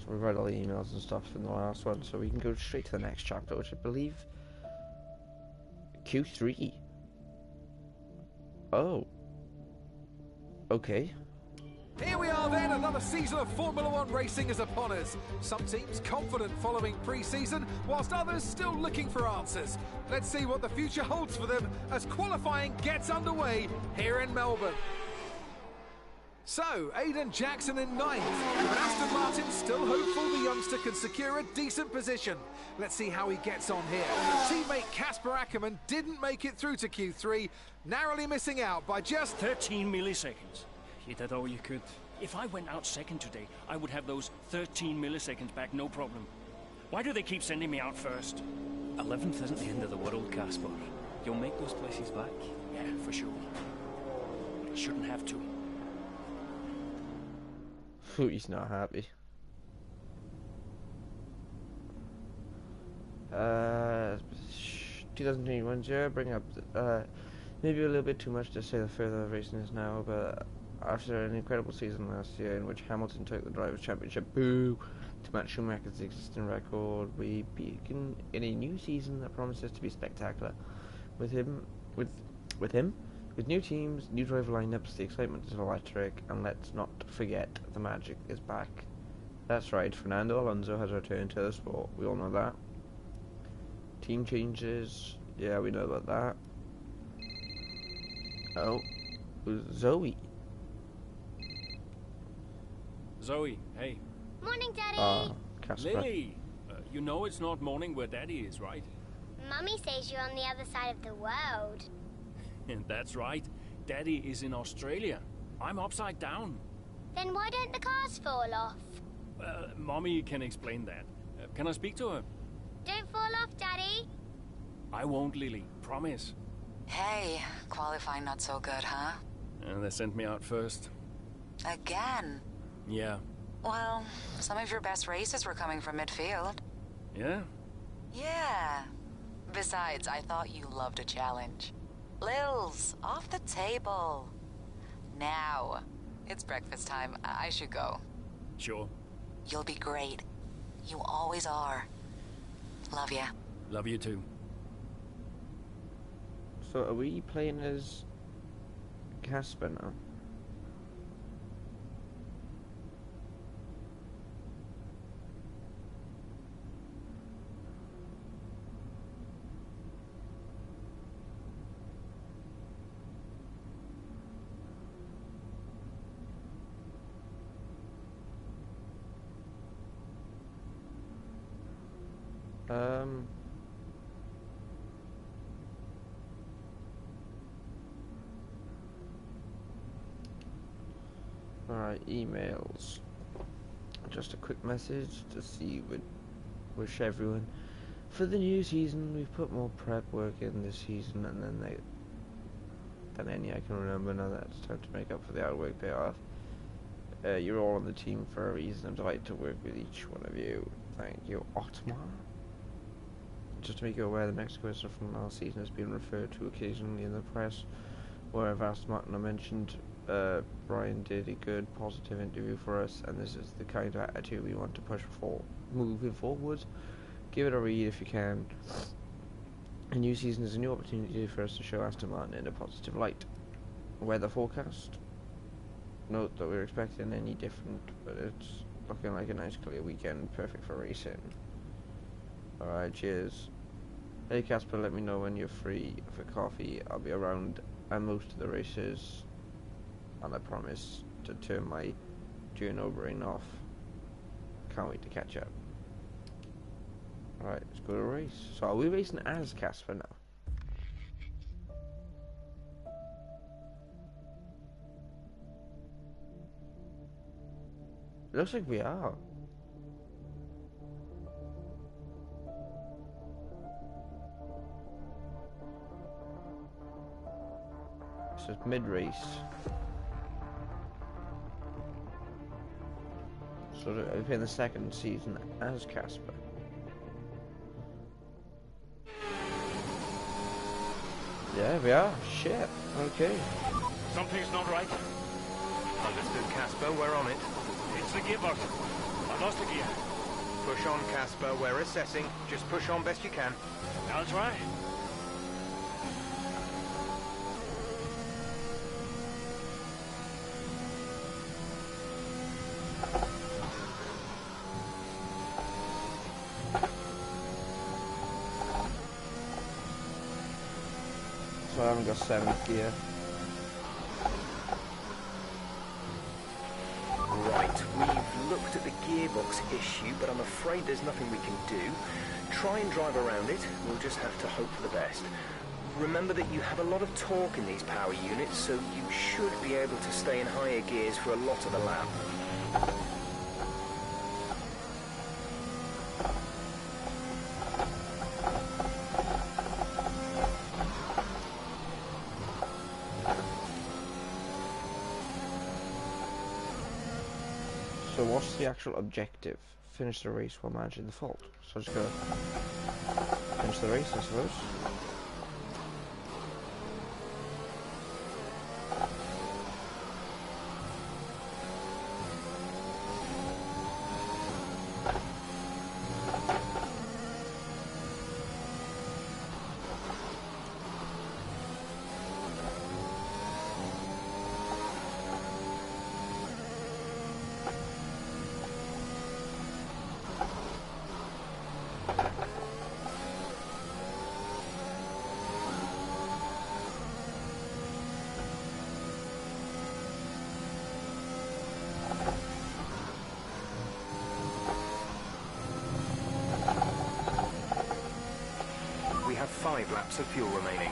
we read all the emails and stuff in the last one, so we can go straight to the next chapter, which I believe Q3. Oh. Okay. Here we are then, another season of Formula One racing is upon us. Some teams confident following pre-season, whilst others still looking for answers. Let's see what the future holds for them as qualifying gets underway here in Melbourne. So, Aiden Jackson in ninth, but Aston Martin still hopeful the youngster can secure a decent position. Let's see how he gets on here. Teammate Casper Ackerman didn't make it through to Q3, narrowly missing out by just 13 milliseconds. You did all you could. If I went out second today, I would have those 13 milliseconds back, no problem. Why do they keep sending me out first? 11th isn't the end of the world, Casper. You'll make those places back. Yeah, for sure. I shouldn't have to. He's not happy. 2021's year, bring up maybe a little bit too much to say the further the racing is now, but after an incredible season last year in which Hamilton took the Drivers' Championship, boo, to match Schumacher's existing record, we begin in a new season that promises to be spectacular. With new teams, new driver lineups, the excitement is electric, and let's not forget the magic is back. That's right, Fernando Alonso has returned to the sport. We all know that. Team changes, yeah, we know about that. Oh, Zoe. Zoe, hey. Morning, Daddy. Casper. Lily, you know it's not morning where Daddy is, right? Mummy says you're on the other side of the world. That's right. Daddy is in Australia. I'm upside down. Then why don't the cars fall off? Mommy can explain that. Can I speak to her? Don't fall off, Daddy. I won't, Lily. Promise. Hey, qualifying not so good, huh? They sent me out first. Again? Yeah. Well, some of your best races were coming from midfield. Yeah? Yeah. Besides, I thought you loved a challenge. Lils, off the table. Now, it's breakfast time. I should go. Sure. You'll be great. You always are. Love ya. Love you too. So are we playing as Casper now? Alright, emails. Just a quick message to see, wish everyone for the new season. We've put more prep work in this season and than any I can remember. Now that it's time to make up for the hard work pay off. You're all on the team for a reason. I'm delighted to work with each one of you. Thank you, Otmar. Just to make you aware, the next question from last season has been referred to occasionally in the press, where I've asked Martin. I mentioned Brian did a good, positive interview for us, and this is the kind of attitude we want to push for moving forward. Give it a read if you can. A new season is a new opportunity for us to show Aston Martin in a positive light. Weather forecast. Note that we're expecting any different, but it's looking like a nice clear weekend, perfect for racing. Alright, cheers. Hey Casper, let me know when you're free for coffee. I'll be around at most of the races, and I promise to turn my journal brain off. Can't wait to catch up. Alright, let's go to race. So are we racing as Casper now? Looks like we are. This is mid-race. So we're playing the second season as Casper. Yeah, we are. Shit. Okay. Something's not right. Understood, Casper. We're on it. It's the gearbox. Lost the gear. Push on, Casper. We're assessing. Just push on best you can. I'll try. So I haven't got 7th gear. Right, we've looked at the gearbox issue, but I'm afraid there's nothing we can do. Try and drive around it. We'll just have to hope for the best. Remember that you have a lot of torque in these power units, so you should be able to stay in higher gears for a lot of the lap. So what's the actual objective? Finish the race while managing the fault. So I just gotta finish the race, I suppose. We have 5 laps of fuel remaining.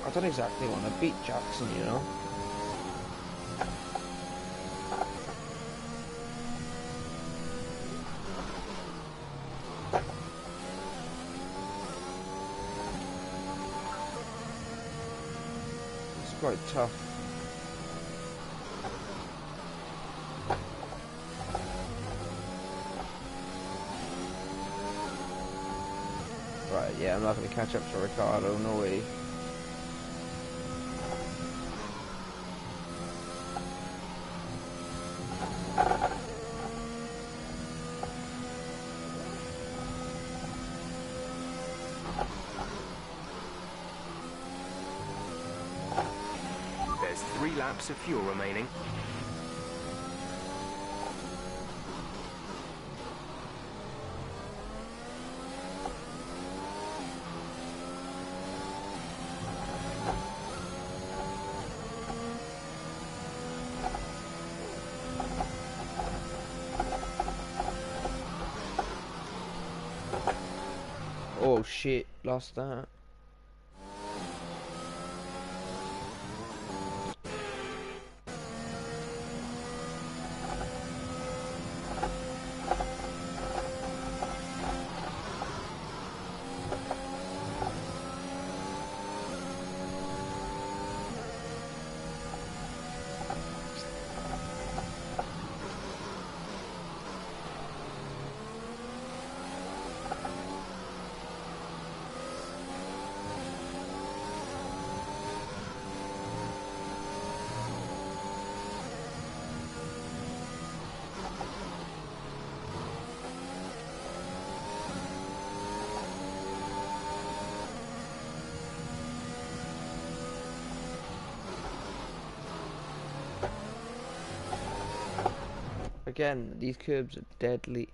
I don't exactly want to beat Jackson, you know. It's quite tough. Right, yeah, I'm not going to catch up to Ricardo, no way. There's 3 laps of fuel remaining. shit, lost that. Again, these curbs are deadly.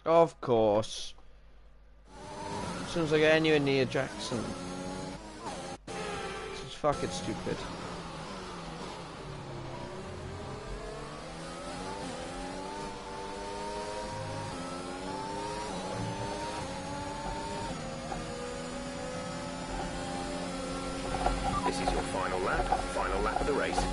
Of course. As soon as I get anywhere near Jackson. This is fucking stupid. This is your final lap of the race.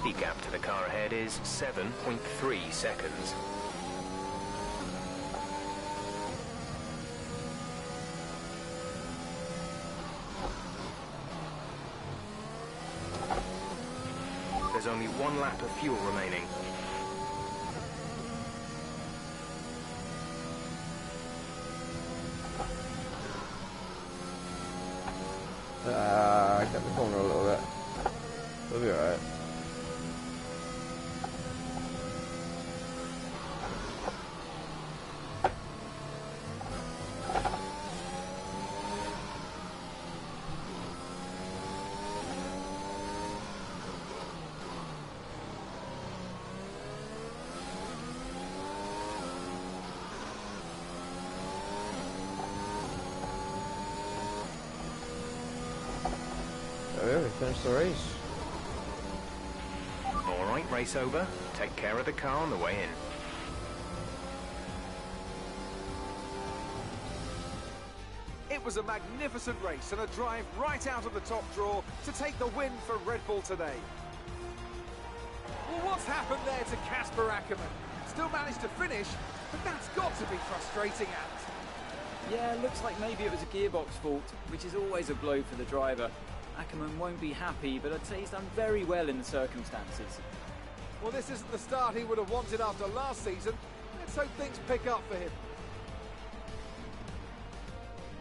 The gap to the car ahead is 7.3 seconds. There's only one lap of fuel remaining. I got the corner a little bit. We'll be alright. We finished the race. Alright, race over. Take care of the car on the way in. It was a magnificent race and a drive right out of the top draw to take the win for Red Bull today. Well, what's happened there to Casper Ackermann? Still managed to finish, but that's got to be frustrating, Ant. Yeah, looks like maybe it was a gearbox fault, which is always a blow for the driver. Ackermann won't be happy, but I'd say he's done very well in the circumstances. Well, this isn't the start he would have wanted after last season. Let's hope things pick up for him.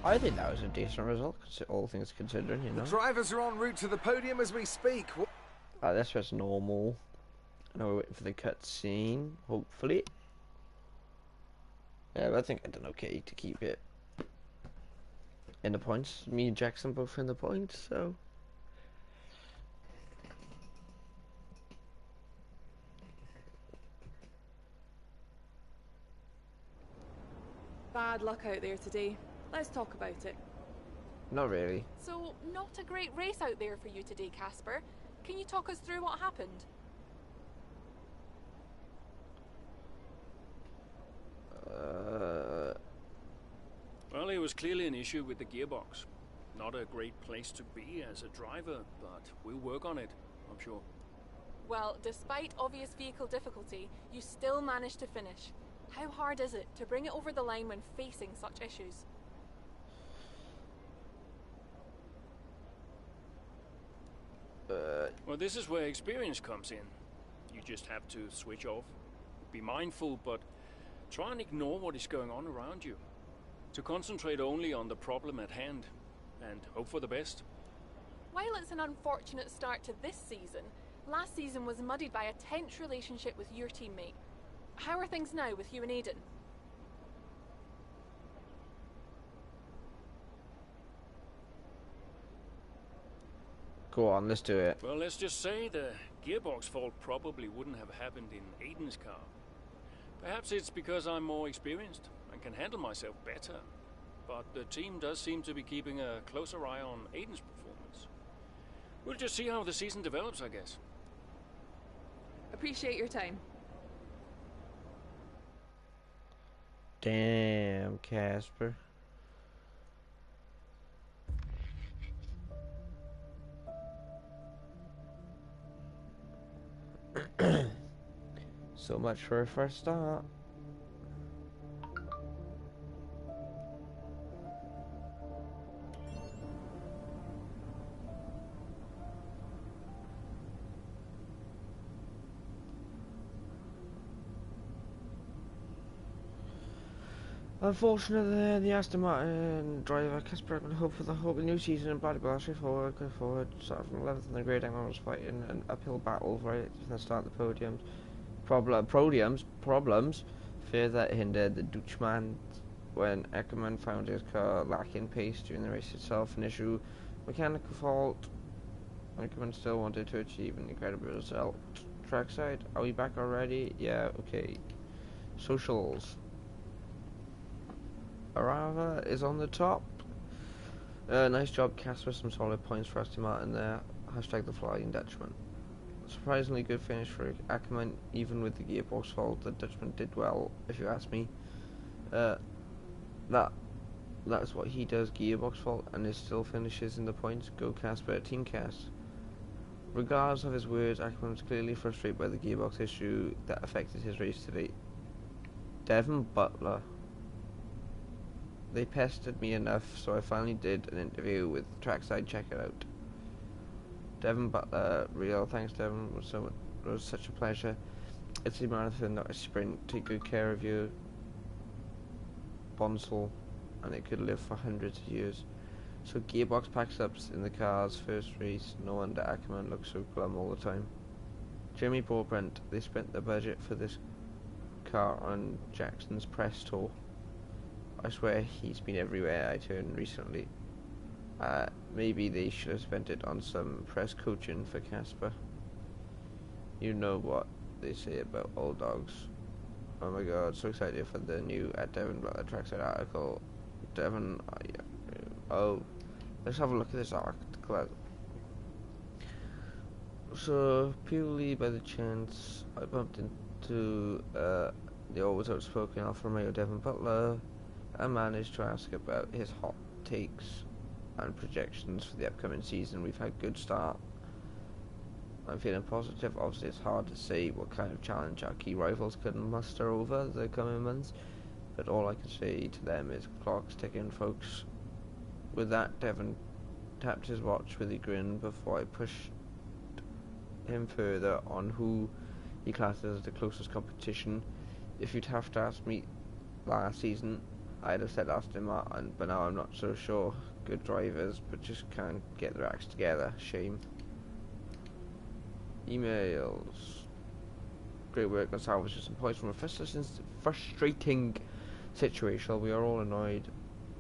I think that was a decent result, all things considering, you know. The drivers are en route to the podium as we speak. This was normal. Now we're waiting for the cutscene, hopefully. Yeah, but I think I done okay to keep it in the points. Me and Jackson both in the points, so. Bad luck out there today. Let's talk about it. Not really. So, not a great race out there for you today, Casper. Can you talk us through what happened? was clearly an issue with the gearbox. Not a great place to be as a driver, but we'll work on it, I'm sure. Well, despite obvious vehicle difficulty, you still managed to finish. How hard is it to bring it over the line when facing such issues? Well, this is where experience comes in. You just have to switch off. Be mindful, but try and ignore what is going on around you. To concentrate only on the problem at hand, and hope for the best. While it's an unfortunate start to this season, last season was muddied by a tense relationship with your teammate. How are things now with you and Aiden? Go on, let's do it. Well, let's just say the gearbox fault probably wouldn't have happened in Aiden's car. Perhaps it's because I'm more experienced and can handle myself better. But the team does seem to be keeping a closer eye on Aiden's performance. We'll just see how the season develops, I guess. Appreciate your time. Damn, Casper. So much for a first start. Unfortunately, the Aston Martin driver Casper can hope for the hope of the new season and blah blah straightforward, go forward, start from 11th in the grid. Everyone was fighting an uphill battle right from the start of the podiums. Problems further hindered the Dutchman when Eckermann found his car lacking pace during the race itself. An issue, mechanical fault. Eckermann still wanted to achieve an incredible result. Trackside, are we back already? Yeah, okay. Socials. Arava is on the top. Nice job, Casper. Some solid points for Aston Martin there. Hashtag the Flying Dutchman. Surprisingly good finish for Ackermann, even with the gearbox fault. The Dutchman did well, if you ask me. That's what he does, gearbox fault, and it still finishes in the points. Go Casper, Team Cas. Regardless of his words, Ackermann was clearly frustrated by the gearbox issue that affected his race today. Devon Butler. They pestered me enough, so I finally did an interview with Trackside. Check it out. Devon Butler, real thanks Devon, was such a pleasure. It's a marathon, not a sprint. Take good care of you, Bonsall, and it could live for hundreds of years. So gearbox packs up in the car's first race. No wonder Ackermann looks so glum all the time. Jimmy Broadbent, they spent the budget for this car on Jackson's press tour. I swear he's been everywhere I turn recently. Maybe they should have spent it on some press coaching for Casper. You know what they say about old dogs. Oh my god, so excited for the new Devon Butler Trackside article. Devon, oh, let's have a look at this article. So, purely by the chance, I bumped into the always outspoken Alfa Romeo Devon Butler. I managed to ask about his hot takes and projections for the upcoming season. We've had a good start. I'm feeling positive. Obviously it's hard to say what kind of challenge our key rivals can muster over the coming months, but all I can say to them is clock's ticking, folks. With that, Devon tapped his watch with a grin before I pushed him further on who he classes as the closest competition. If you'd have to ask me last season, I'd have said Aston Martin, but now I'm not so sure. Good drivers, but just can't get their acts together. Shame. Emails. Great work on salvaging some points from a frustrating situation. We are all annoyed,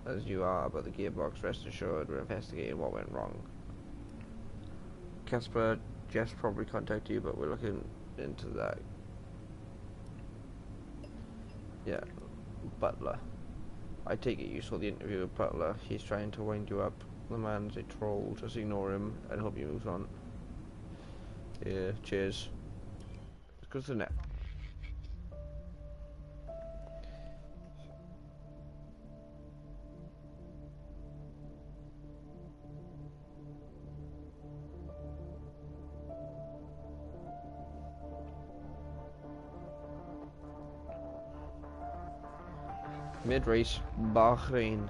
as you are, about the gearbox. Rest assured, we're investigating what went wrong. Casper, Jess probably contacted you, but we're looking into that. Yeah, Butler. I take it you saw the interview with Butler. He's trying to wind you up. The man's a troll. Just ignore him and hope he moves on. Yeah, cheers. Let's go to the net. Mid-race, Bahrain.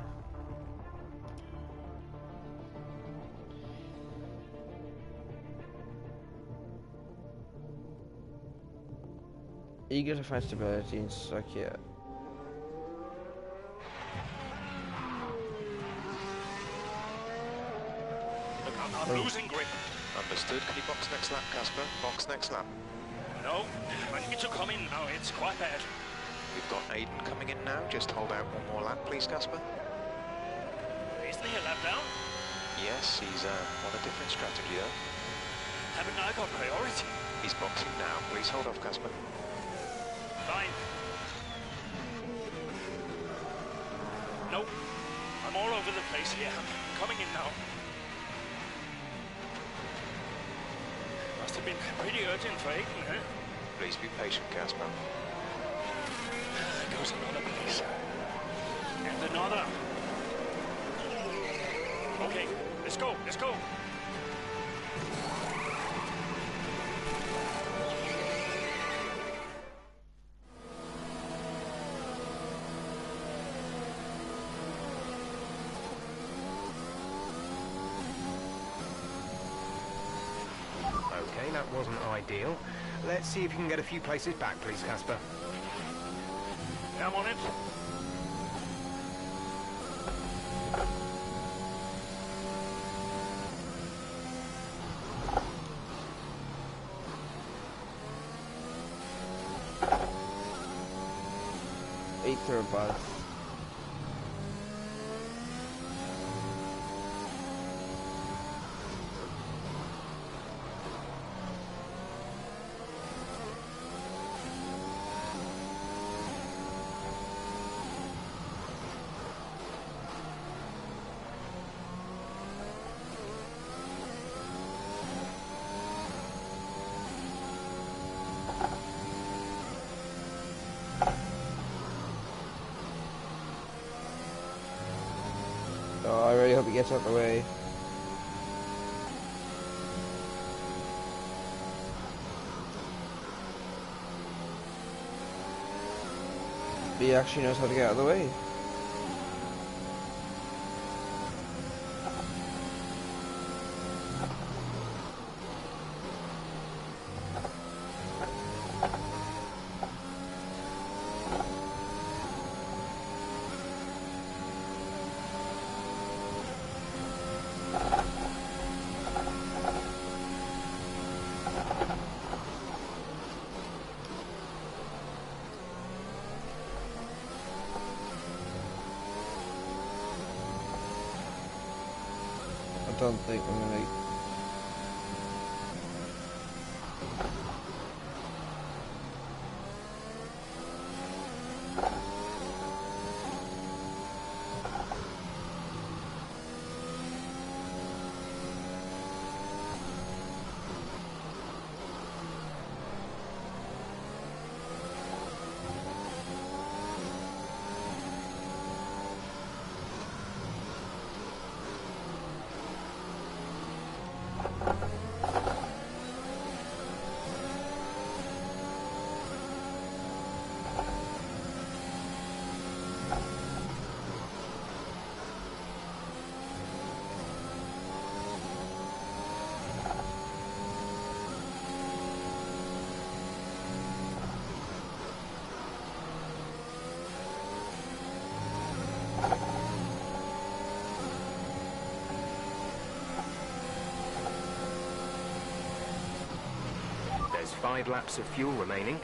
Eager to find stability and suck it. Look, I'm losing grip. Understood. Can you box next lap, Casper? Box next lap. No, I need to come in now. It's quite bad. We've got Aiden coming in now. Just hold out one more lap, please, Casper. Isn't he a lap down? Yes, he's on a different strategy, though. Haven't I got priority? He's boxing now. Please hold off, Casper. Fine. No, I'm all over the place here. I'm coming in now. Must have been pretty urgent for Aiden, huh? Please be patient, Casper. There goes another place. And another. Okay, let's go, let's go. Okay, that wasn't ideal. Let's see if you can get a few places back, please, Casper. I'm on it. Eighth or above. Oh, I really hope he gets out the way. He actually knows how to get out of the way. I don't think I'm gonna. There's 5 laps of fuel remaining.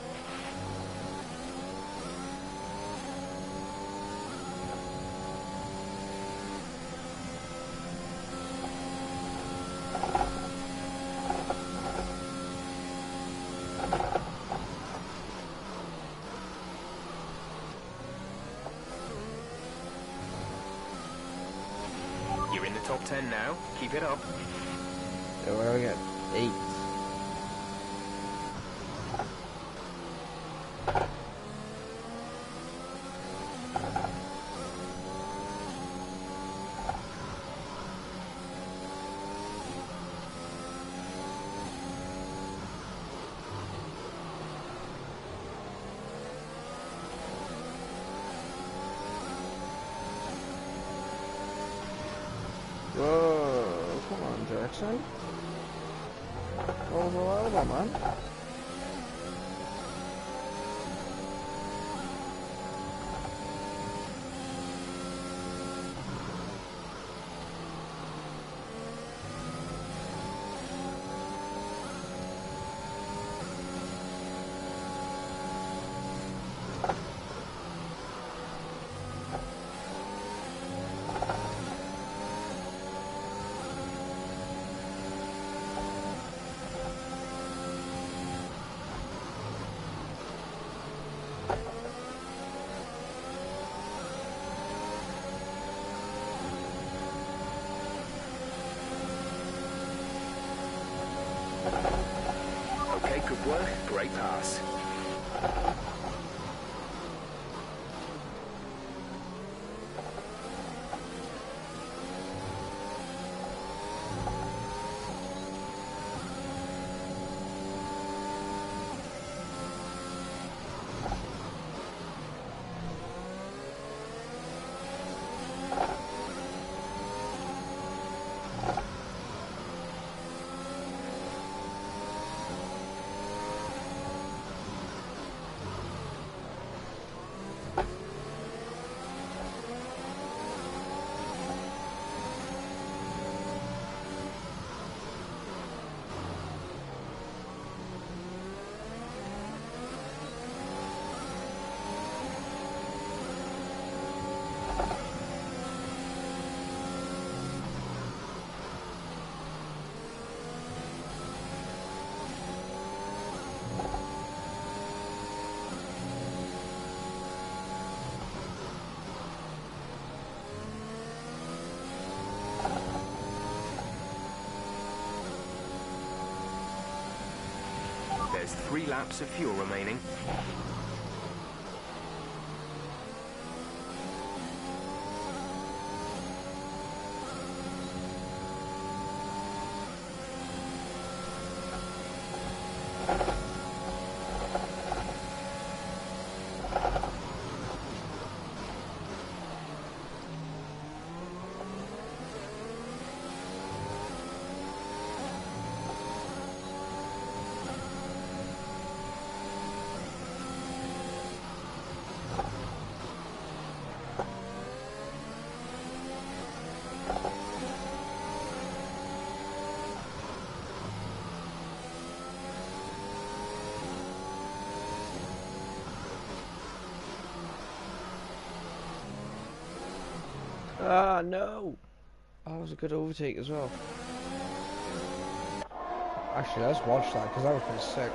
You're in the top 10 now. Keep it up. So where are we at? 8. Whoa, come on, Jackson. Roll over, man. Okay, good work. Great pass. There's 3 laps of fuel remaining. Ah, no! Oh, that was a good overtake as well. Actually, let's watch that, because that was pretty sick.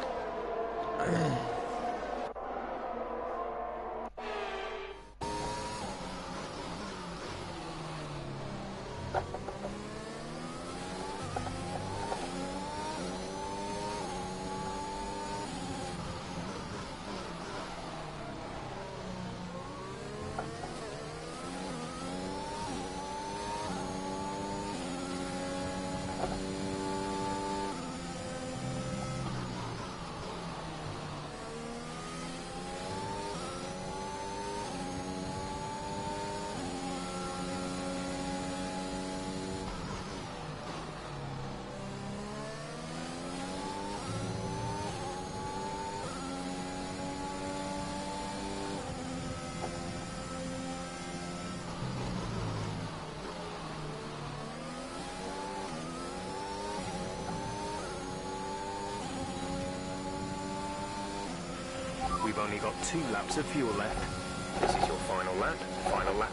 We've only got 2 laps of fuel left. This is your final lap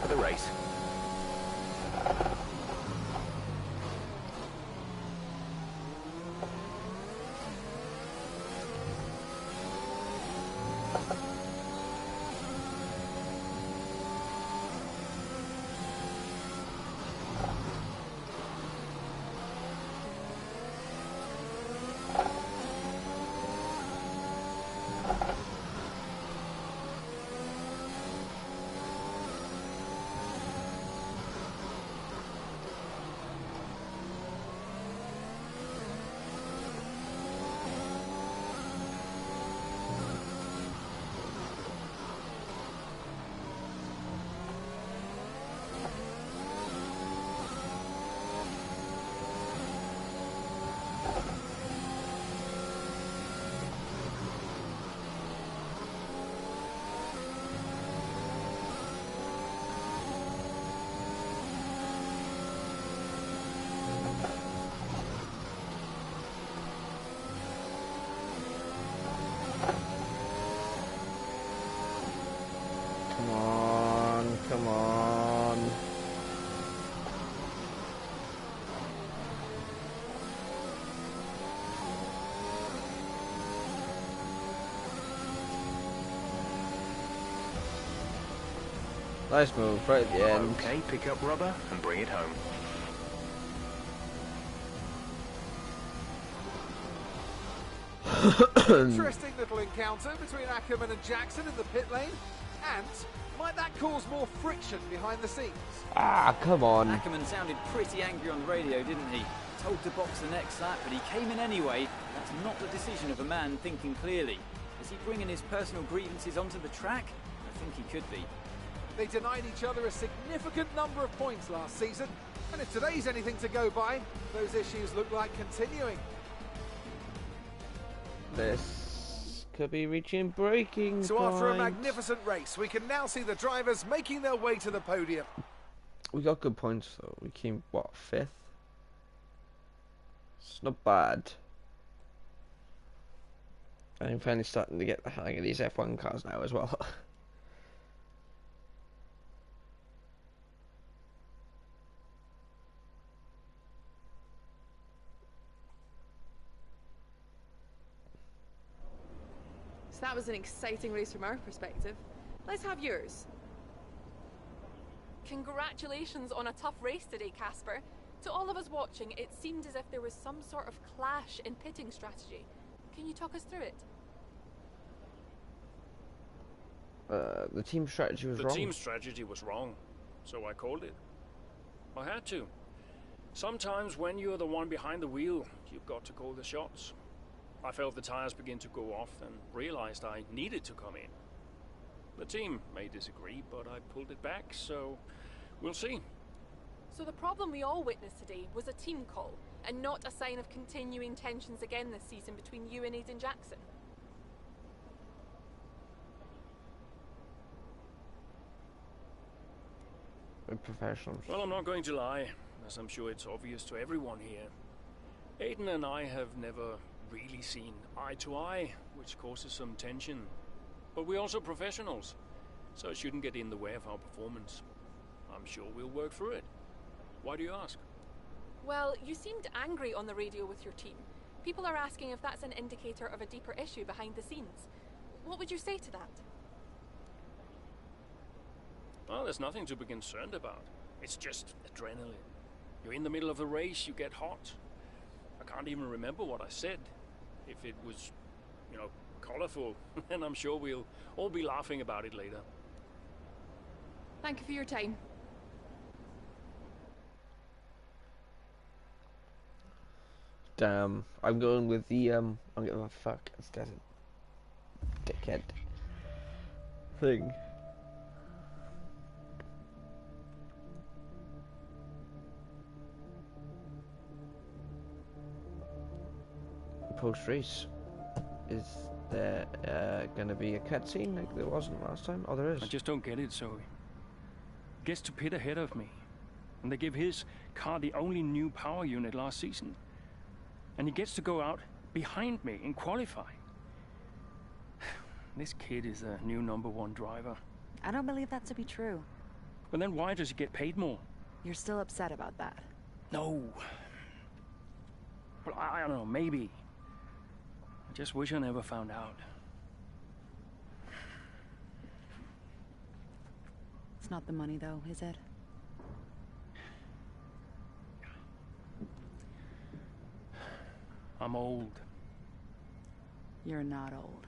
of the race. Nice move, right at the end. Okay, pick up rubber and bring it home. Interesting little encounter between Ackerman and Jackson in the pit lane. And might that cause more friction behind the scenes? Ah, come on. Ackerman sounded pretty angry on the radio, didn't he? Told to box the next lap, but he came in anyway. That's not the decision of a man thinking clearly. Is he bringing his personal grievances onto the track? I think he could be. They denied each other a significant number of points last season, and if today's anything to go by, those issues look like continuing. This could be reaching breaking So point. after a magnificent race, we can now see the drivers making their way to the podium. We got good points though. We came, what, 5th? It's not bad. I'm finally starting to get the hang of these F1 cars now as well. So that was an exciting race from our perspective. Let's have yours. Congratulations on a tough race today, Casper. To all of us watching, it seemed as if there was some sort of clash in pitting strategy. Can you talk us through it? The team strategy was wrong. The team strategy was wrong, so I called it. I had to. Sometimes when you're the one behind the wheel, you've got to call the shots. I felt the tires begin to go off and realized I needed to come in. The team may disagree, but I pulled it back, so we'll see. So the problem we all witnessed today was a team call, and not a sign of continuing tensions again this season between you and Aiden Jackson. We're professionals. Well, I'm not going to lie, as I'm sure it's obvious to everyone here. Aiden and I have never really seen eye to eye, which causes some tension. But we're also professionals, so it shouldn't get in the way of our performance. I'm sure we'll work through it. Why do you ask? Well, you seemed angry on the radio with your team. People are asking if that's an indicator of a deeper issue behind the scenes. What would you say to that? Well, there's nothing to be concerned about. It's just adrenaline. You're in the middle of a race, you get hot. I can't even remember what I said. If it was, you know, colorful, then I'm sure we'll all be laughing about it later. Thank you for your time. Damn, I'm going with the I'm getting the fuck instead of dickhead thing. Post race, is there gonna be a cutscene like there wasn't last time? Oh, there is. I just don't get it, Zoe. Gets to pit ahead of me, and they give his car the only new power unit last season. And he gets to go out behind me in qualifying. This kid is a new #1 driver. I don't believe that to be true. But then why does he get paid more? You're still upset about that. No. Well, I don't know, maybe. I just wish I never found out. It's not the money, though, is it? I'm old. You're not old.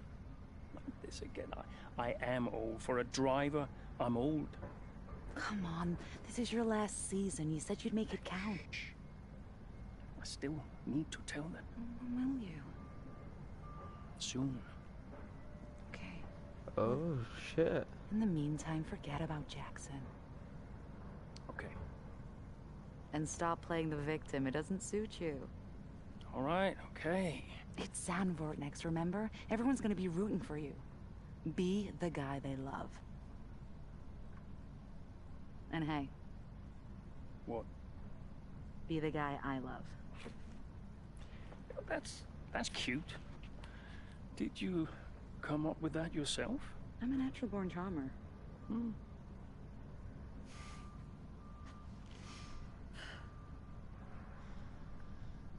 This again, I am old. For a driver, I'm old. Come on, this is your last season. You said you'd make it count. I still need to tell them. Will you? Soon. Okay. Oh shit. In the meantime, forget about Jackson. Okay. And stop playing the victim. It doesn't suit you. All right, okay. It's Zandvoort next, remember? Everyone's gonna be rooting for you. Be the guy they love. And hey. What? Be the guy I love. That's cute. Did you come up with that yourself? I'm a natural-born charmer. Hmm.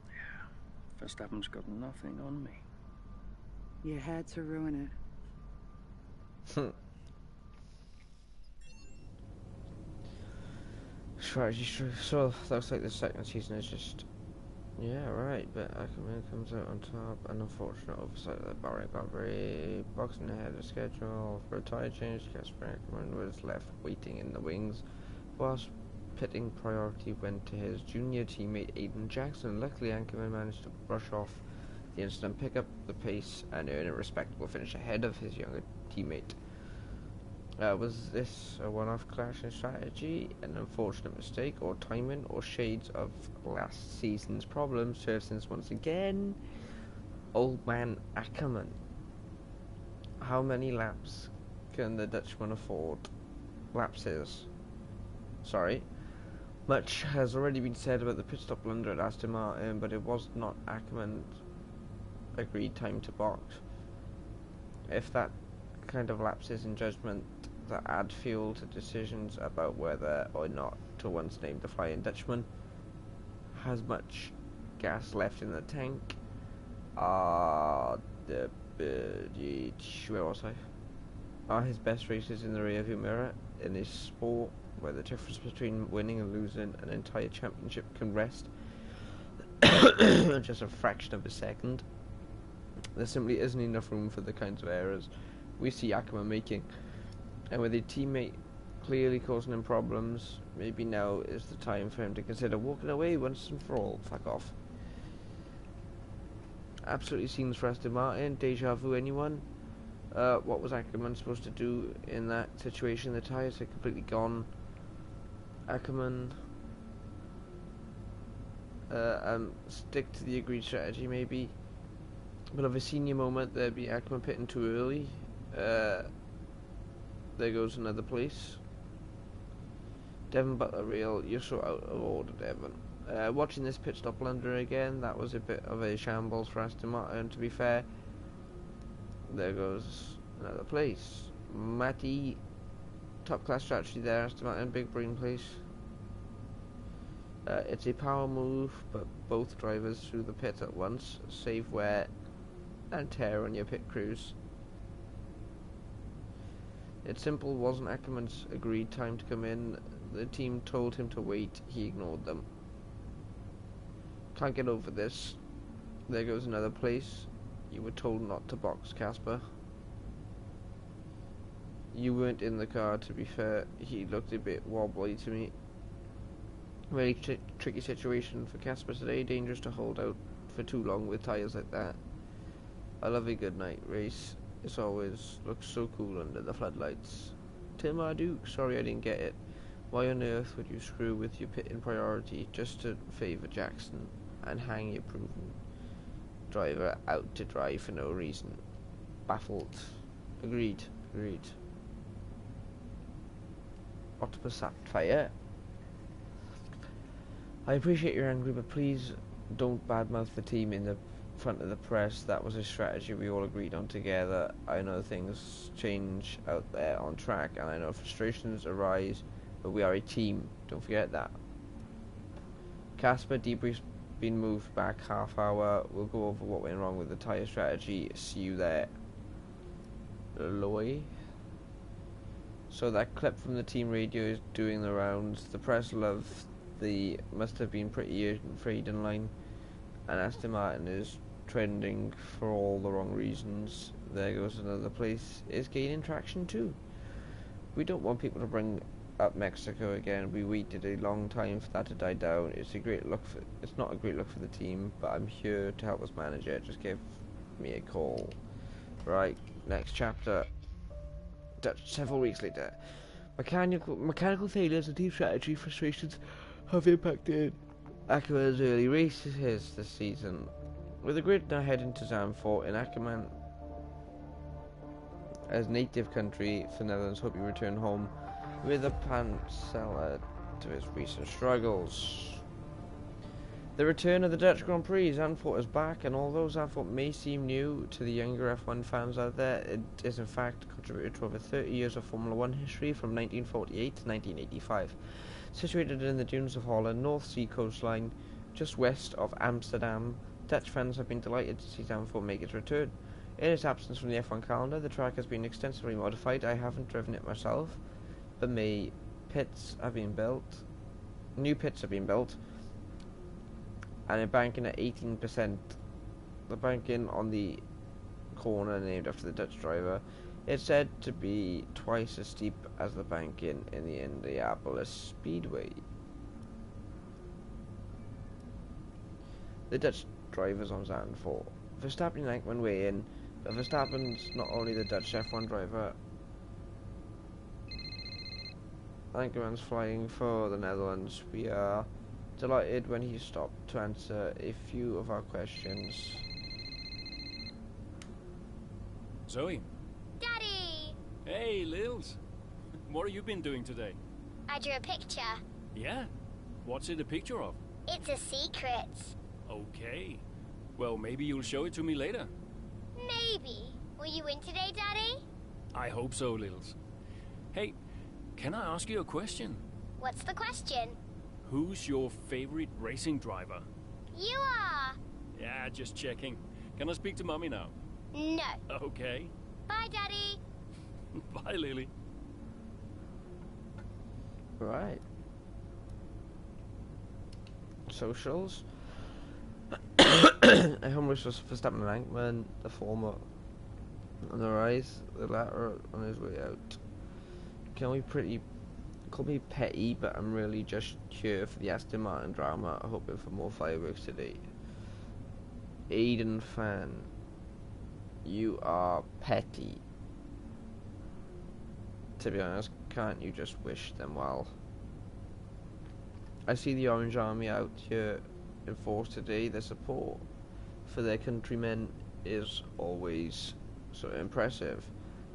Yeah. Verstappen's got nothing on me. You had to ruin it. strategy. So looks like the second season is just, yeah, right. But Ackerman comes out on top. An unfortunate oversight that Barry got very boxing ahead of schedule for a tire change. Casper Ackerman was left waiting in the wings, whilst pitting priority went to his junior teammate Aiden Jackson. Luckily, Ackerman managed to brush off the incident, pick up the pace, and earn a respectable finish ahead of his younger teammate. Was this a one-off clash in strategy, an unfortunate mistake, or timing, or shades of last season's problems surfaced once again? Old man Ackerman. How many laps can the Dutchman afford? Lapses. Sorry. Much has already been said about the pit stop blunder at Aston Martin, but it was not Ackerman's agreed time to box. If that kind of lapses in judgment that add fuel to decisions about whether or not to once name the Flying Dutchman has much gas left in the tank. Where was I? Are his best races in the rearview mirror in his sport, where the difference between winning and losing an entire championship can rest just a fraction of a second? There simply isn't enough room for the kinds of errors we see Ackerman making, and with a teammate clearly causing him problems, maybe now is the time for him to consider walking away once and for all. Fuck off. Absolutely seems for Aston Martin. Deja vu, anyone? What was Ackerman supposed to do in that situation? The tyres had completely gone. Ackerman stick to the agreed strategy maybe, but of a senior moment there'd be Ackerman pitting too early. There goes another place. Devon Butler Real, you're so out of order, Devon. Watching this pit stop blunder again, that was a bit of a shambles for Aston Martin, to be fair. There goes another place. Matty, top class strategy there, Aston Martin, big brain place. It's a power move, but both drivers through the pit at once, save wear and tear on your pit crews. It simple wasn't Ackerman's agreed time to come in. The team told him to wait, he ignored them. Can't get over this. There goes another place. You were told not to box, Casper. You weren't in the car, to be fair. He looked a bit wobbly to me. Very tricky situation for Casper today. Dangerous to hold out for too long with tyres like that. I love a good night race. It's always looks so cool under the floodlights. Tim Marduk, sorry I didn't get it. Why on earth would you screw with your pit in priority just to favour Jackson and hang your proven driver out to dry for no reason? Baffled. Agreed. Octopus Sapphire. I appreciate you're angry, but please don't badmouth the team in the front of the press. That was a strategy we all agreed on together. I know things change out there on track, and I know frustrations arise, but we are a team. Don't forget that. Casper, debrief's been moved back half hour. We'll go over what went wrong with the tyre strategy. See you there. Loy. So that clip from the team radio is doing the rounds. The press love the must have been pretty urgent for Eden line, and Aston Martin is trending for all the wrong reasons. There goes another place is gaining traction too. We don't want people to bring up Mexico again. We waited a long time for that to die down. It's not a great look for the team, but I'm here to help us manage it. Just give me a call. Right, next chapter. Several weeks later. Mechanical failures and team strategy frustrations have impacted Ackerman's early races this season. With the grid now heading to Zandvoort in Ackerman as native country for Netherlands, hope you return home with a pantseller to his recent struggles. The return of the Dutch Grand Prix. Zandvoort is back, and although Zandvoort may seem new to the younger F1 fans out there, it is in fact contributed to over 30 years of Formula 1 history from 1948 to 1985. Situated in the dunes of Holland, North Sea coastline, just west of Amsterdam, Dutch fans have been delighted to see Zandvoort make its return. In its absence from the F1 calendar, the track has been extensively modified. I haven't driven it myself, but pits have been built, new pits have been built, and they're banking at 18%. The banking on the corner named after the Dutch driver. It's said to be twice as steep as the banking in the Indianapolis Speedway. The Dutch drivers on Zandvoort. Verstappen and Ekman weigh in, but Verstappen's not only the Dutch F1 driver. Ekman's flying for the Netherlands. We are delighted when he stopped to answer a few of our questions. Zoe. Daddy! Hey, Lils. What have you been doing today? I drew a picture. Yeah? What's it a picture of? It's a secret. Okay. Well, maybe you'll show it to me later. Maybe. Will you win today, Daddy? I hope so, Lils. Hey, can I ask you a question? What's the question? Who's your favorite racing driver? You are. Yeah, just checking. Can I speak to Mommy now? No. Okay. Bye, Daddy. Bye, Lily. Right. Socials. A homeless was Verstappen and Ekman, the former on the rise, the latter on his way out. Call me petty, but I'm really just here for the Aston Martin drama, hoping for more fireworks today. Aiden fan, you are petty. To be honest, can't you just wish them well? I see the Orange Army out here in force today. Their support for their countrymen is always so impressive.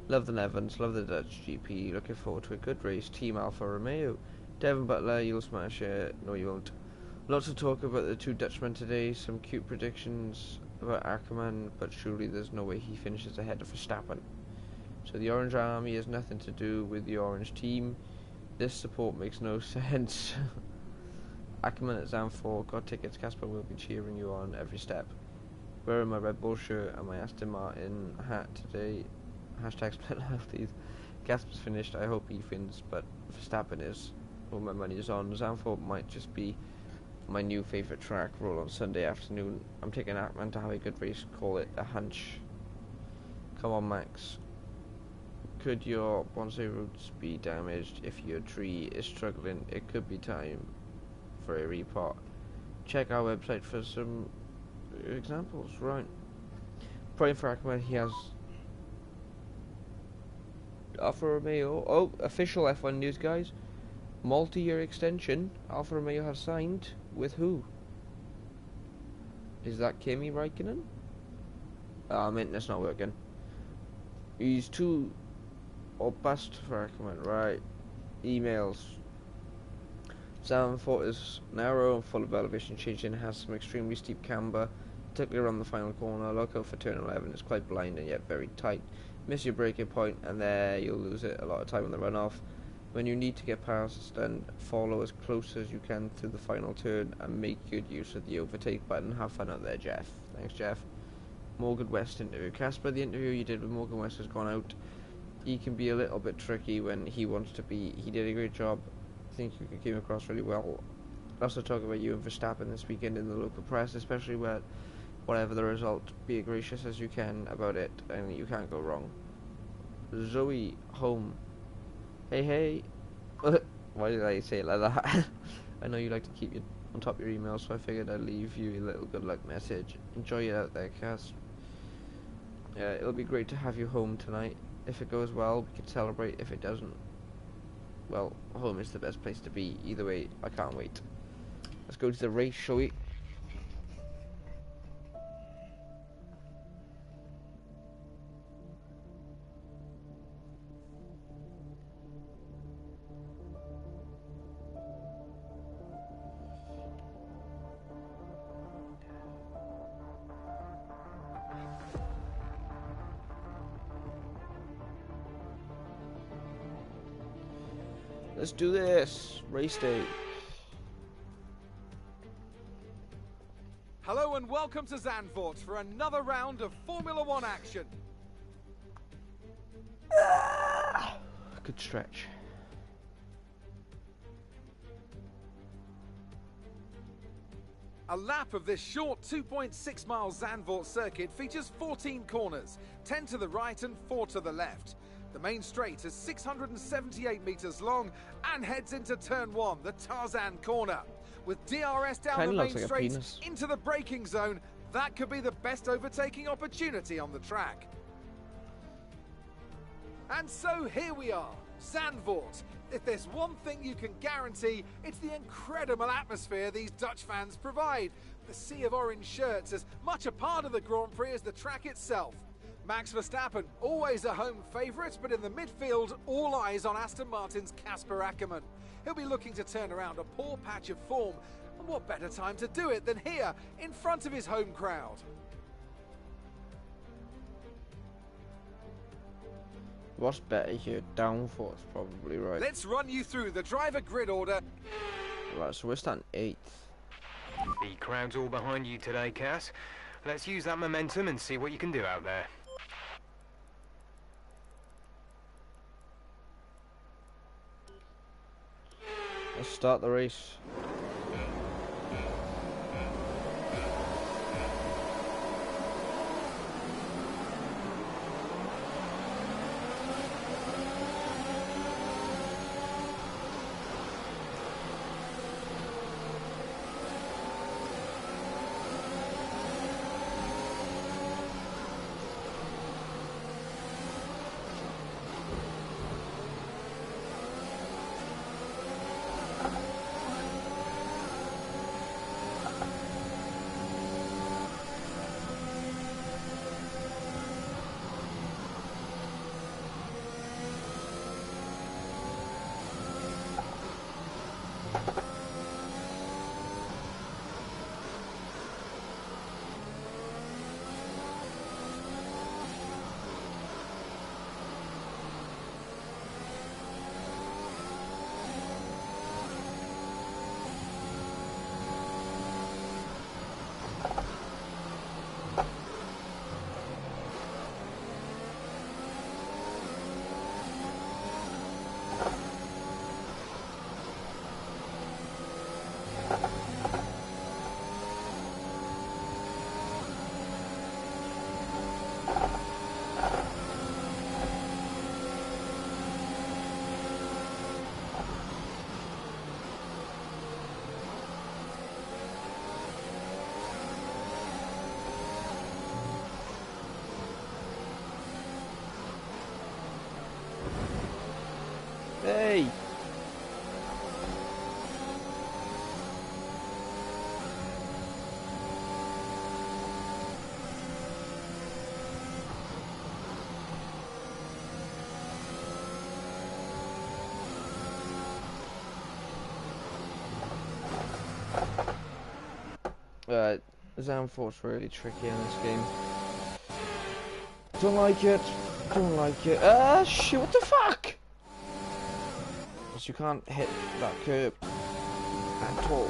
Love the Nevans, love the Dutch GP, looking forward to a good race. Team Alfa Romeo. Devon Butler, you'll smash it. No, you won't. Lots of talk about the two Dutchmen today, some cute predictions about Ackerman, but surely there's no way he finishes ahead of Verstappen. So the Orange Army has nothing to do with the Orange team. This support makes no sense. Ackerman at Zandvoort, got tickets, Casper will be cheering you on every step. Wearing my Red Bull shirt and my Aston Martin hat today. Hashtag split healthies. Gasper's finished, I hope he wins, but Verstappen is. All my money is on. Zandvoort might just be my new favourite track. Roll on Sunday afternoon. I'm taking Ackerman to have a good race, call it a hunch. Come on, Max. Could your bonsai roots be damaged if your tree is struggling? It could be time for a repot. Check our website for some examples. Right. Praying for Ackerman, he has Alfa Romeo. Oh, official F1 news, guys. Multi-year extension. Alfa Romeo have signed with who? Is that Kimi Räikkönen? I meant that's not working. He's too or bust for Ackerman, right? Emails. Zandvoort is narrow and full of elevation change and has some extremely steep camber, particularly around the final corner. Look out for turn 11, it's quite blind and yet very tight. Miss your braking point and there you'll lose it a lot of time on the runoff. When you need to get past and follow as close as you can through the final turn and make good use of the overtake button. Have fun out there, Jeff. Thanks, Jeff. Morgan West interview. Casper, the interview you did with Morgan West has gone out. He can be a little bit tricky when he wants to be. He did a great job. I think you came across really well. Also talk about you and Verstappen this weekend in the local press, especially where whatever the result, be as gracious as you can about it, and you can't go wrong. Zoe home. Hey. Why did I say it like that? I know you like to keep you on top of your emails, so I figured I'd leave you a little good luck message. Enjoy it out there, Cass. It'll be great to have you home tonight. If it goes well, we can celebrate. If it doesn't, well, home is the best place to be. Either way, I can't wait. Let's go to the race, shall we? Let's do this. Race day. Hello and welcome to Zandvoort for another round of Formula One action. Good stretch. A lap of this short 2.6 mile Zandvoort circuit features 14 corners, 10 to the right and 4 to the left. The main straight is 678 metres long and heads into turn 1, the Tarzan corner. With DRS down Kinda the looks main like a straight penis. into the braking zone, that could be the best overtaking opportunity on the track. And so here we are, Zandvoort. If there's one thing you can guarantee, it's the incredible atmosphere these Dutch fans provide. The sea of orange shirts as much a part of the Grand Prix as the track itself. Max Verstappen, always a home favourite, but in the midfield, all eyes on Aston Martin's Casper Ackermann. He'll be looking to turn around a poor patch of form, and what better time to do it than here, in front of his home crowd. What's better here? Downforce, probably, right? Let's run you through the driver grid order. Right, so we're starting 8th. The crowd's all behind you today, Cass. Let's use that momentum and see what you can do out there. Let's start the race. Hey! Zandvoort's really tricky in this game. Don't like it. Don't like it. Ah, shit, what the fuck? You can't hit that curb at all.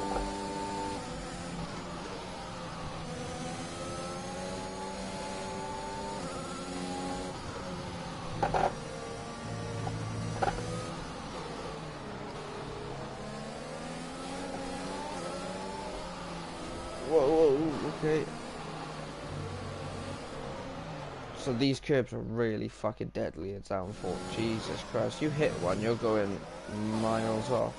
Whoa, okay. So these curbs are really fucking deadly at Zandvoort. Jesus Christ, you hit one, you're going miles off.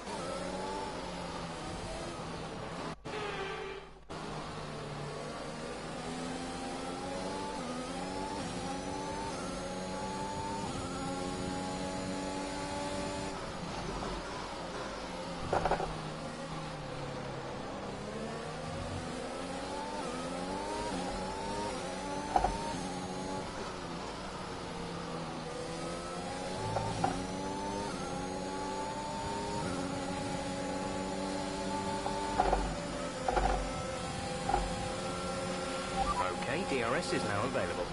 DRS is now available.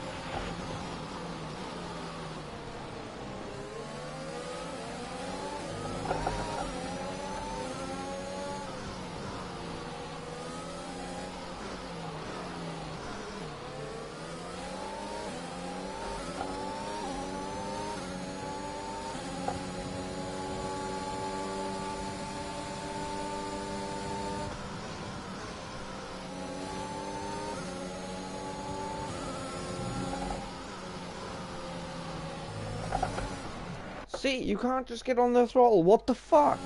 See, you can't just get on the throttle. What the fuck?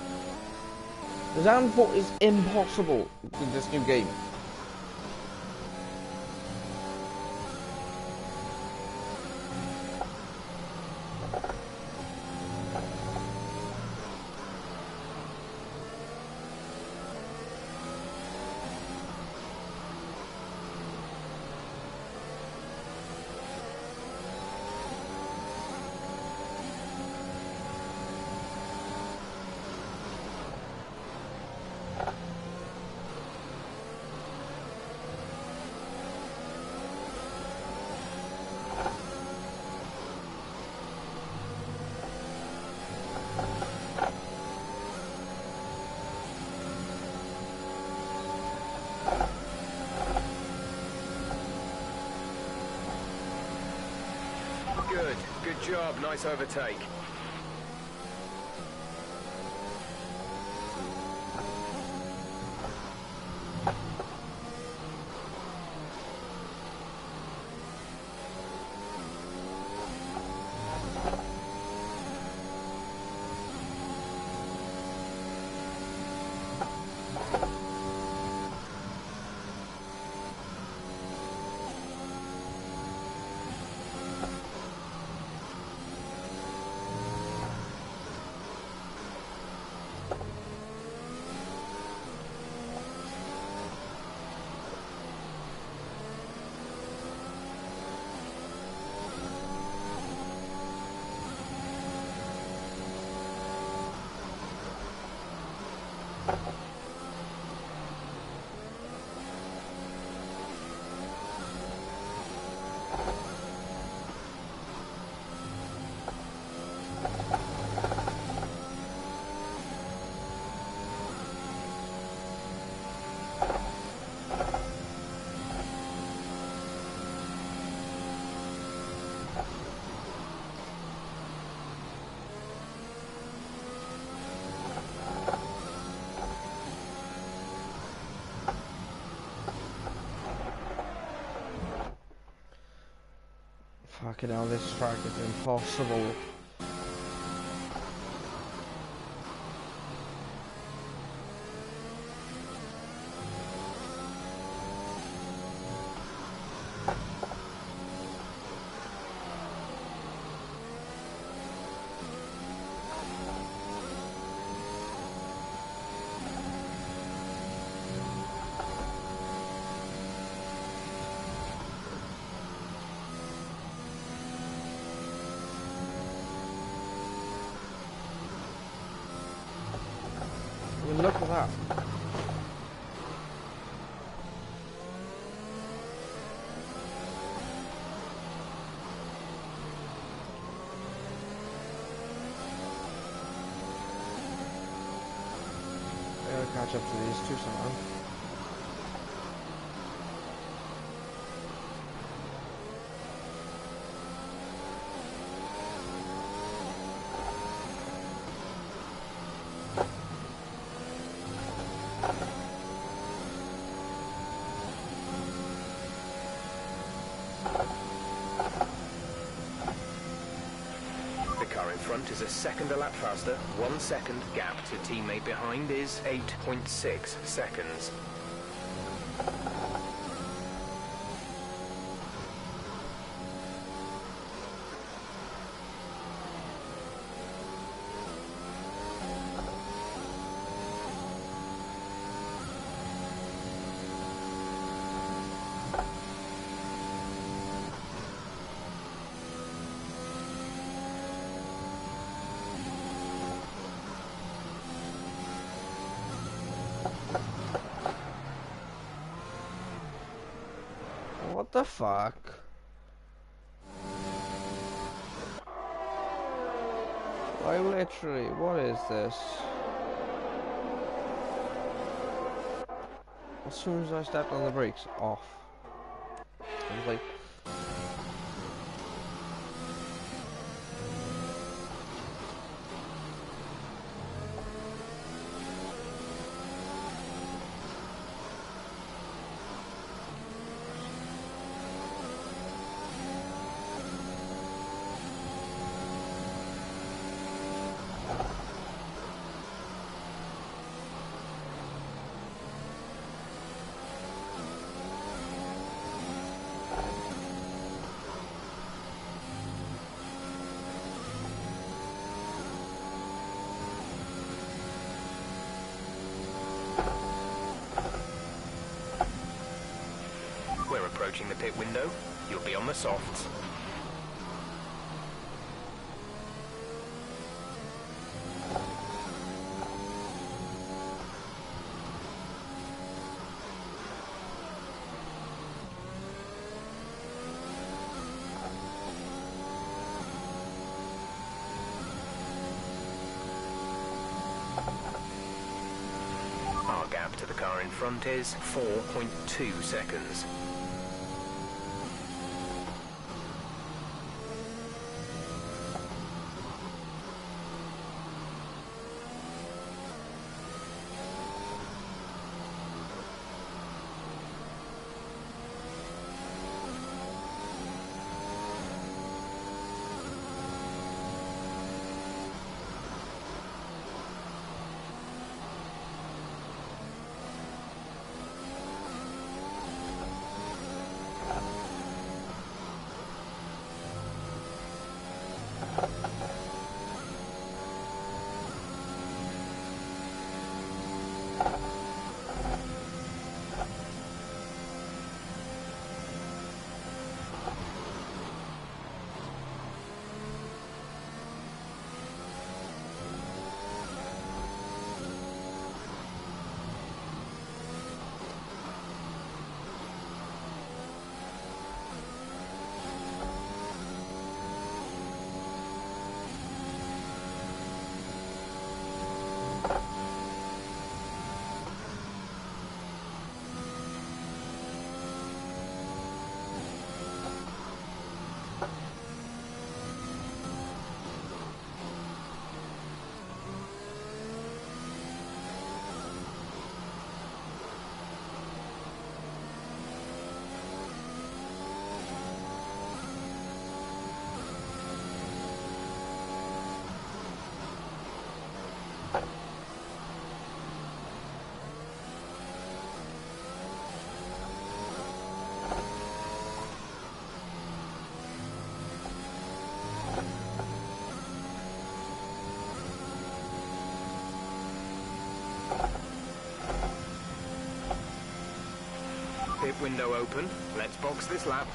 The downforce is impossible with this new game. Good job, nice overtake. Fucking hell, this track is impossible. Look at that. I gotta catch up to these two somehow. Front is a second a lap faster. 1 second gap to teammate behind is 8.6 seconds. What the fuck? Like literally, what is this? As soon as I stepped on the brakes, off. I was like, approaching the pit window. You'll be on the softs. Our gap to the car in front is 4.2 seconds. Pit window open. Let's box this lap.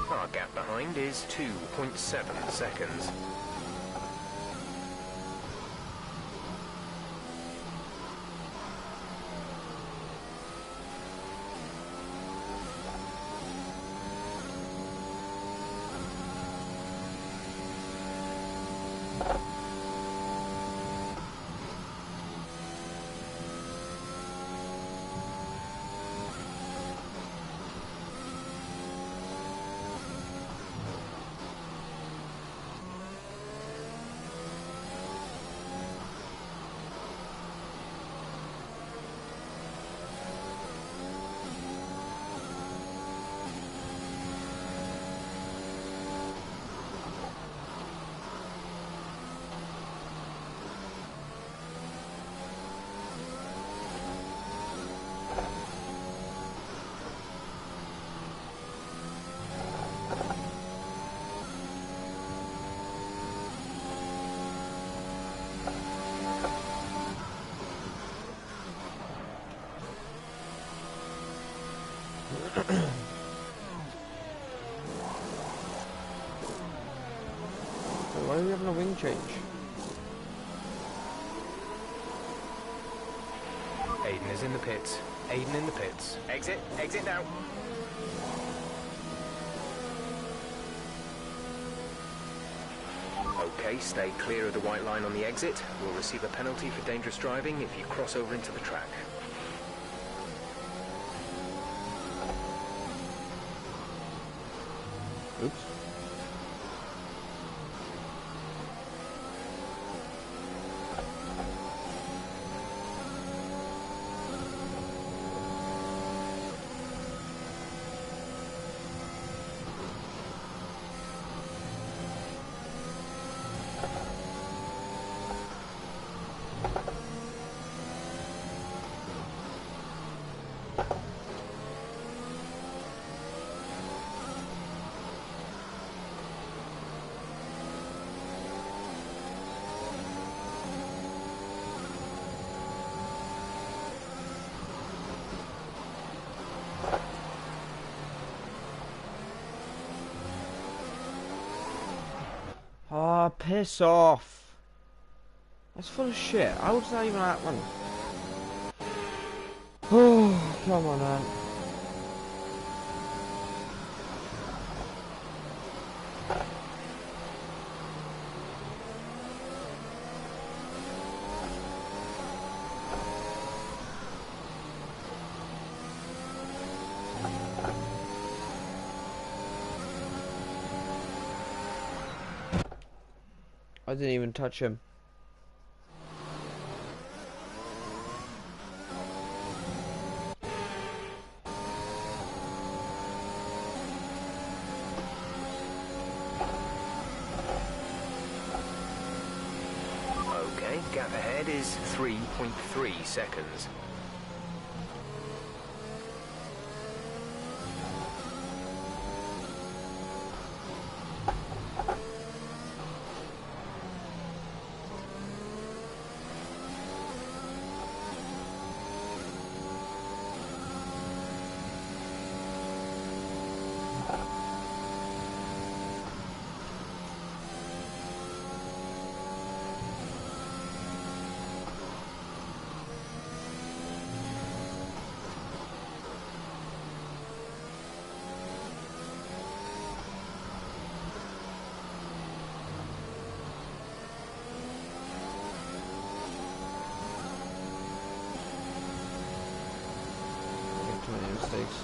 Our gap behind is 2.7 seconds. lane change. Aiden is in the pits. Aiden in the pits. Exit. Exit now. Okay, stay clear of the white line on the exit. We'll receive a penalty for dangerous driving if you cross over into the track. Oops. Oh, piss off. That's full of shit. How does that even happen? Oh, come on, man. I didn't even touch him. Okay, gap ahead is 3.3 seconds. Too many mistakes.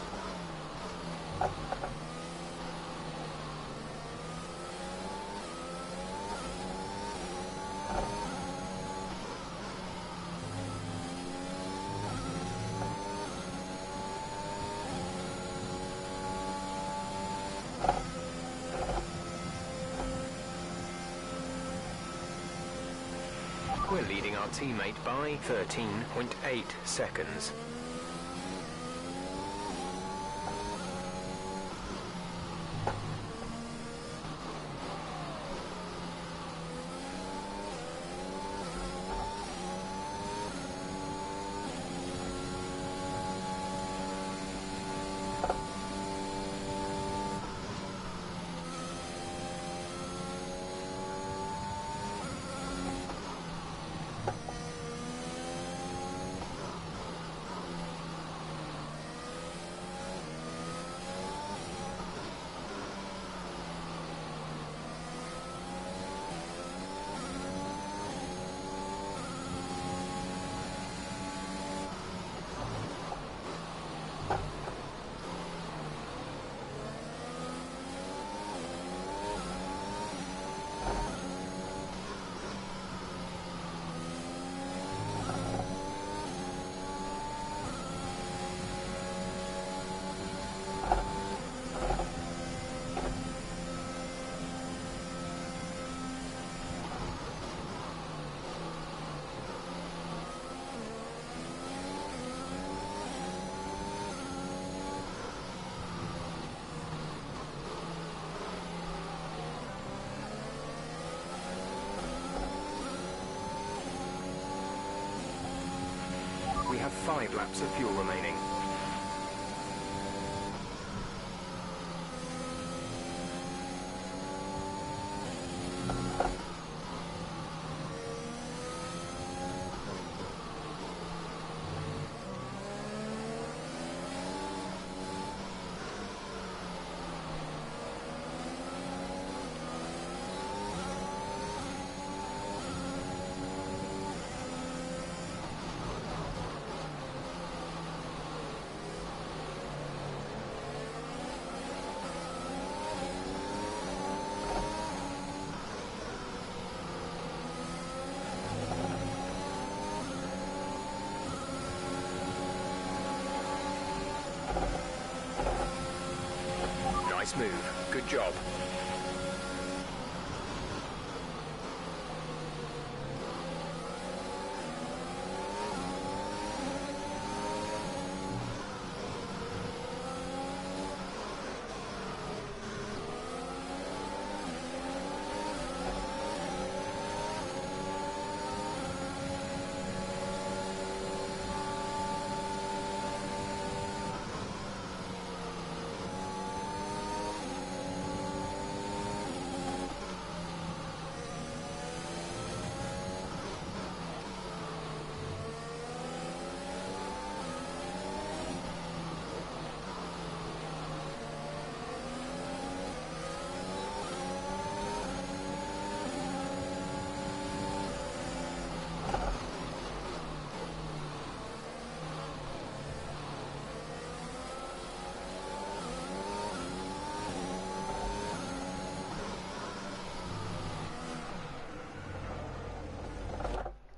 We're leading our teammate by 13.8 seconds. We have 5 laps of fuel remaining. smooth. Good job.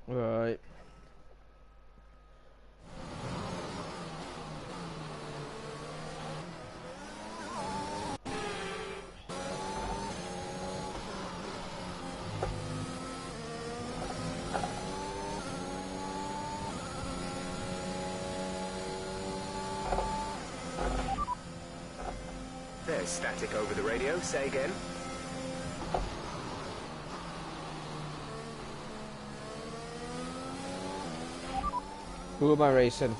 Right. There's static over the radio. Say again. Who am I racing?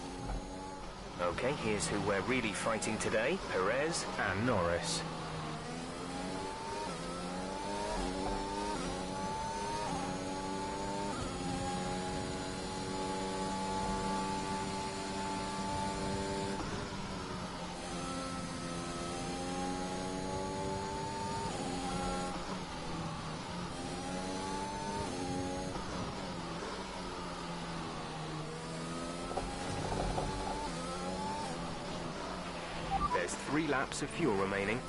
Okay, here's who we're really fighting today. Perez and Norris. There's 3 laps of fuel remaining.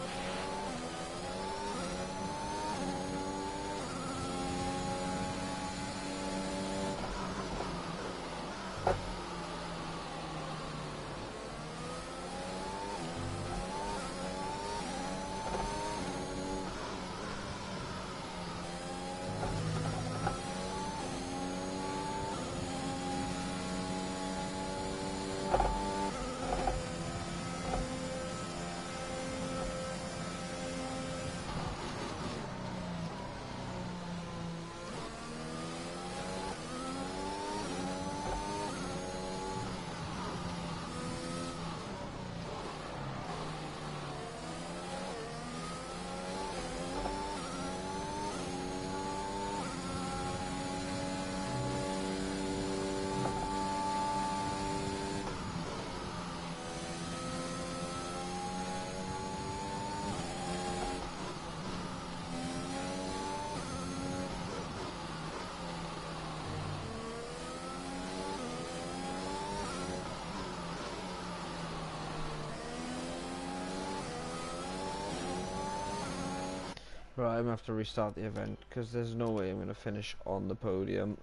Right, I'm gonna have to restart the event because there's no way I'm gonna finish on the podium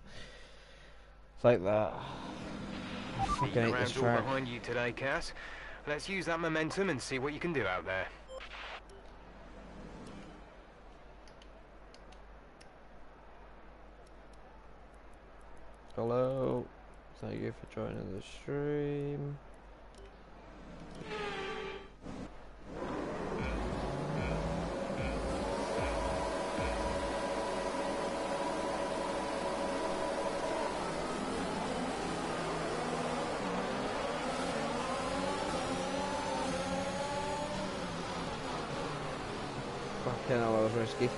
like that. I fucking hate this Around all track. behind you today, Cass. Let's use that momentum and see what you can do out there. Hello, thank you for joining the stream. Fucking hell, that was risky.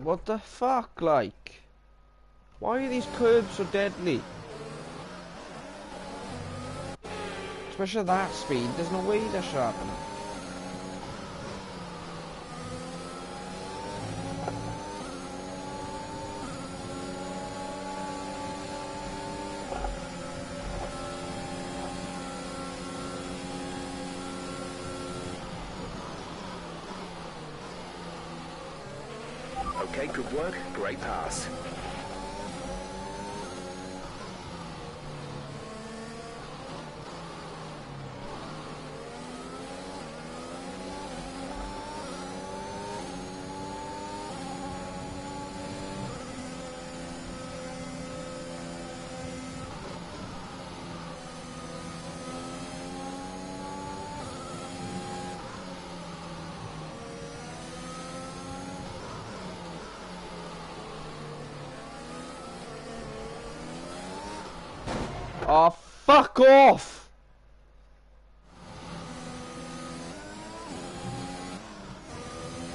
What the fuck, like? Why are these curbs so deadly? Especially at that speed, there's no way that should happen. Okay, good work. Great pass. Oh, fuck off!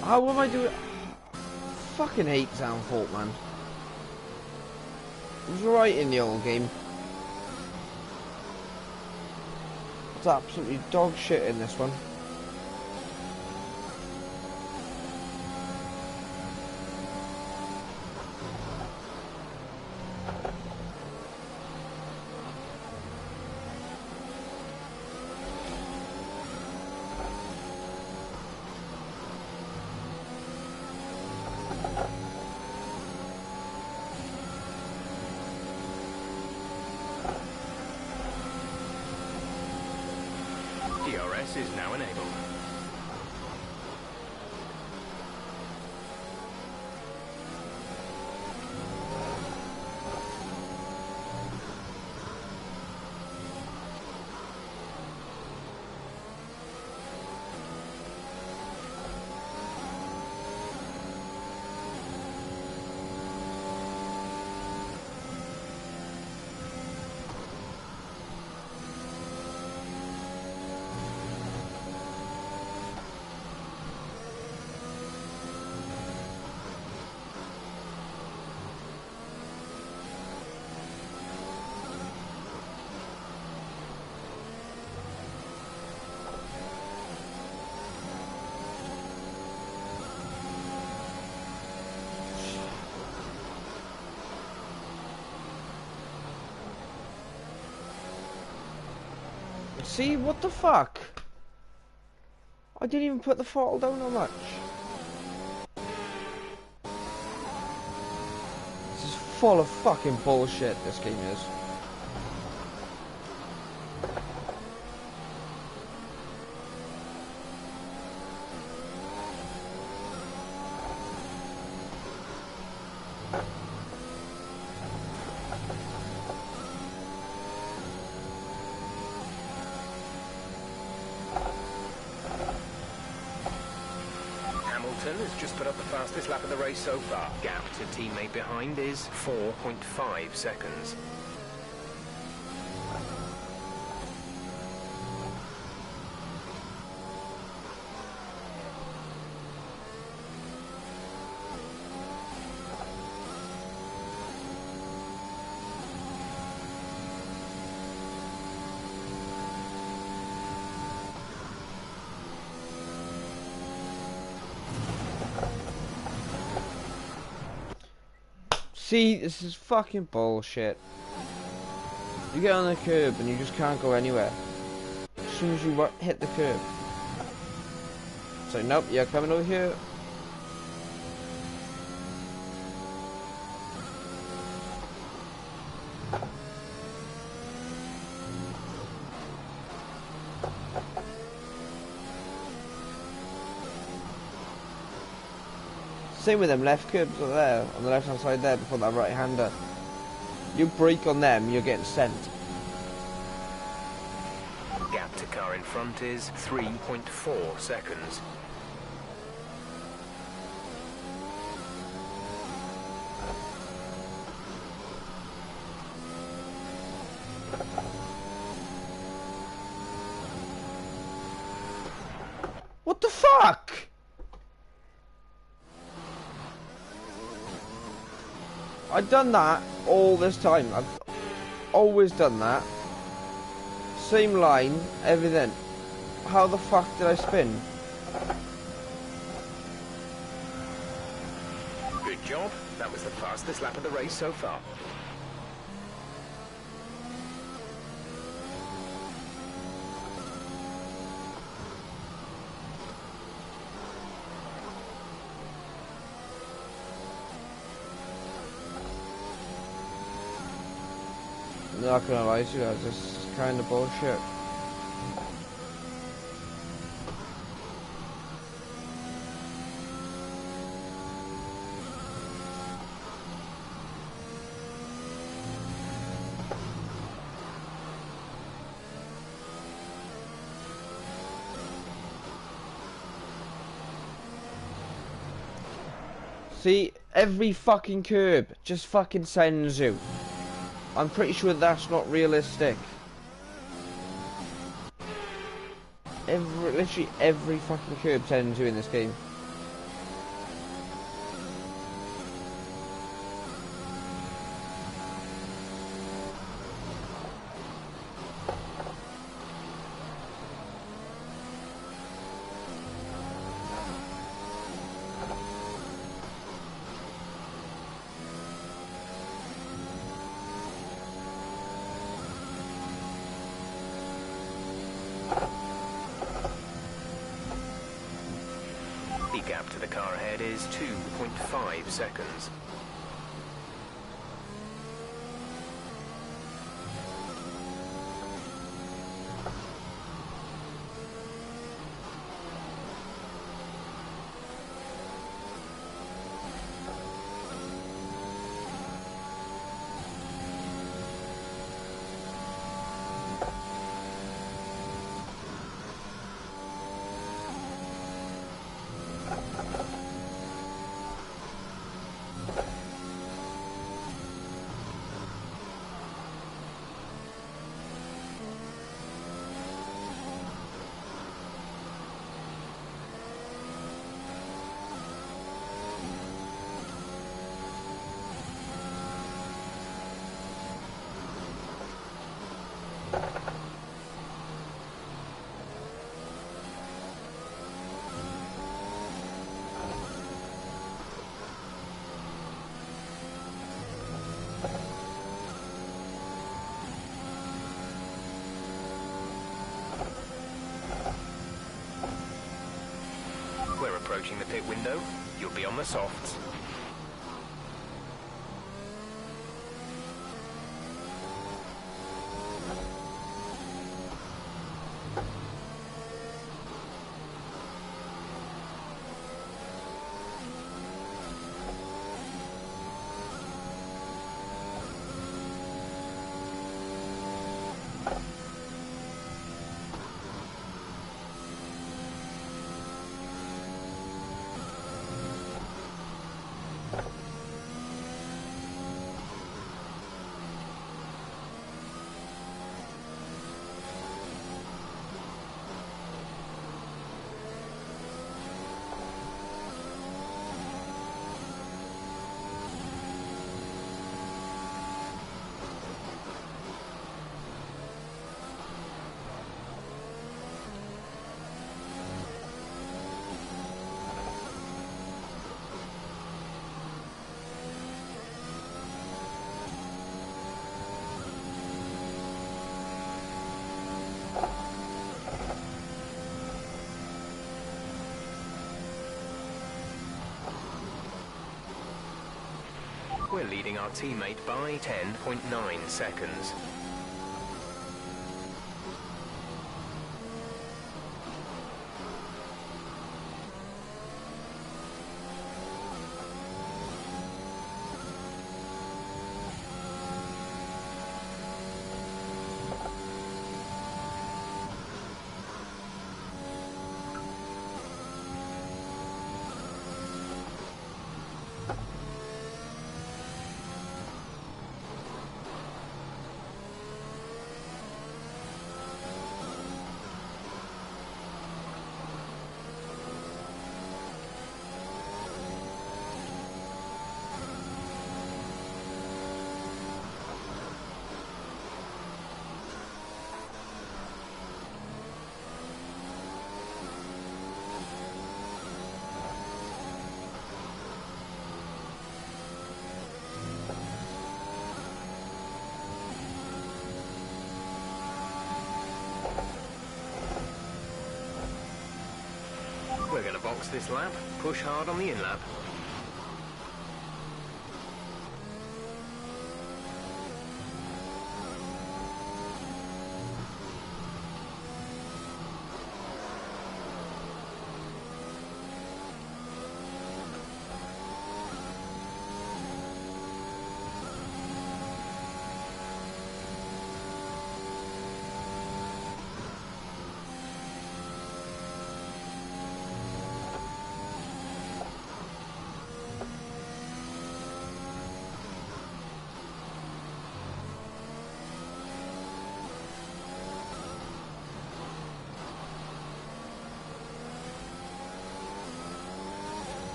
How am I doing? Fucking hate Downfort, man. It was right in the old game. It's absolutely dog shit in this one. DRS is now enabled. See, what the fuck? I didn't even put the throttle down that much. This is full of fucking bullshit, this game is. Has just put up the fastest lap of the race so far. Gap to teammate behind is 4.5 seconds. See, this is fucking bullshit. You get on the curb and you just can't go anywhere. As soon as you hit the curb. So, nope, you're coming over here. Same with them left curbs over there, on the left hand side there before that right hander. You brake on them, you're getting sent. Gap to car in front is 3.4 seconds. What the fuck? I've done that all this time. I've always done that. Same line, everything. How the fuck did I spin? Good job. That was the fastest lap of the race so far. Not gonna lie to you guys, this is kind of bullshit. See, every fucking curb just fucking sends you. I'm pretty sure that's not realistic. Literally every fucking curb sends you in this game. The gap to the car ahead is 2.5 seconds. We're approaching the pit window. You'll be on the softs. We're leading our teammate by 10.9 seconds. gearbox this lap. Push hard on the in-lap.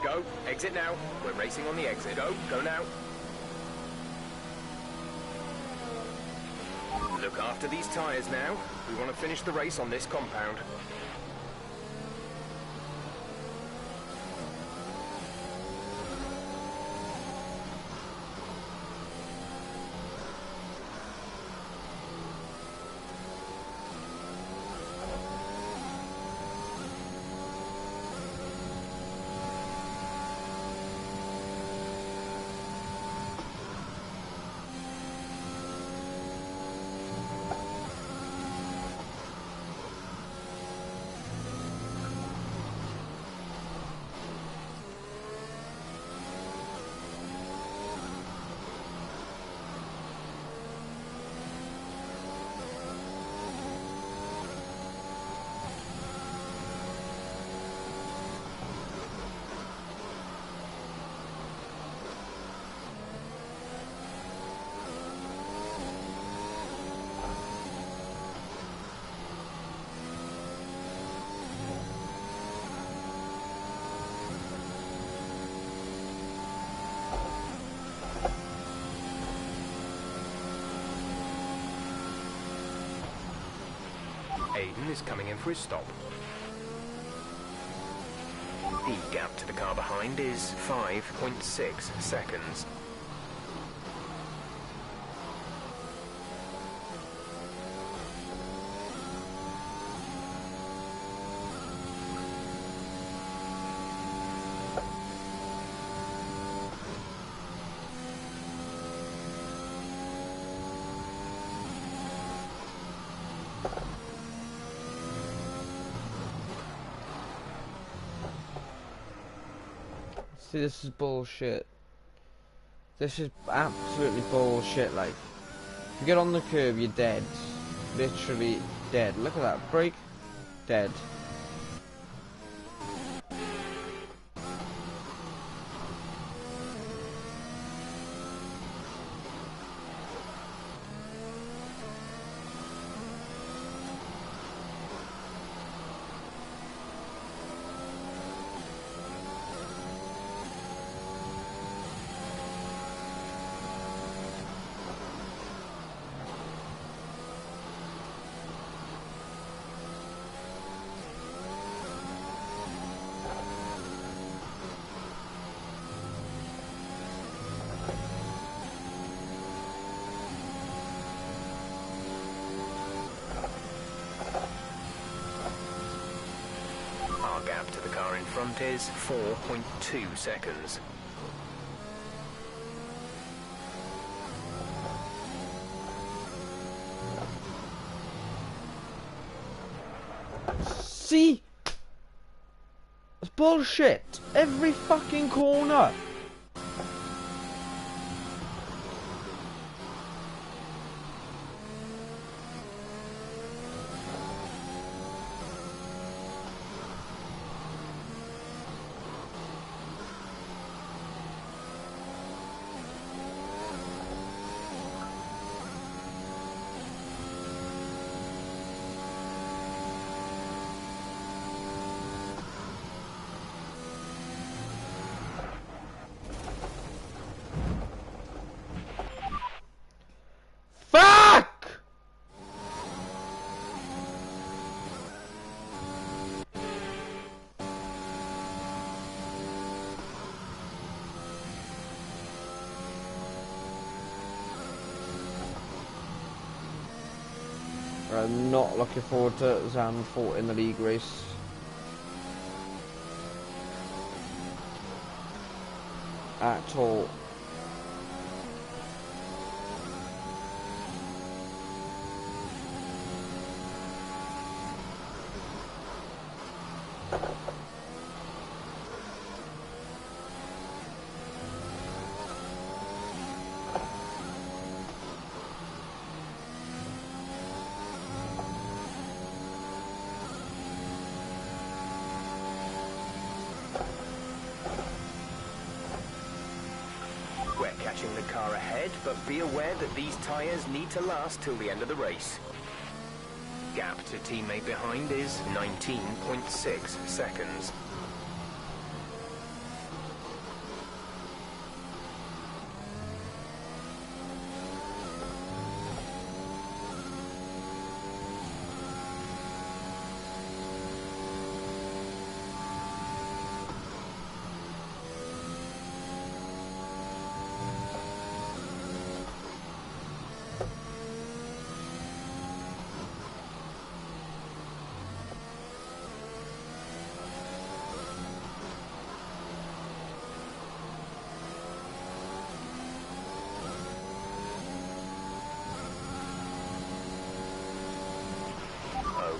Go. Exit now. We're racing on the exit. Go. Go now. Look after these tyres now. We want to finish the race on this compound. Aiden is coming in for his stop. The gap to the car behind is 5.6 seconds. See, this is bullshit. This is absolutely bullshit. Like, if you get on the curb, you're dead. Literally dead. Look at that. Brake. Dead. Gap to the car in front is 4.2 seconds. See? It's bullshit. Every fucking corner. I'm not looking forward to Zandvoort in the league race. At all. We're catching the car ahead, but be aware that these tyres need to last till the end of the race. Gap to teammate behind is 19.6 seconds.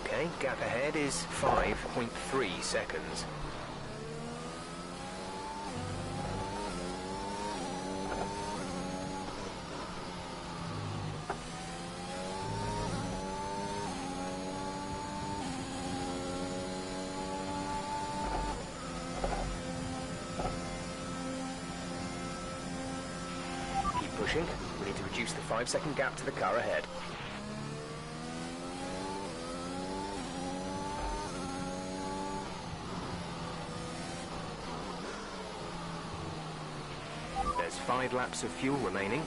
Okay, gap ahead is 5.3 seconds. Keep pushing. We need to reduce the 5-second gap to the car ahead. There's 5 laps of fuel remaining.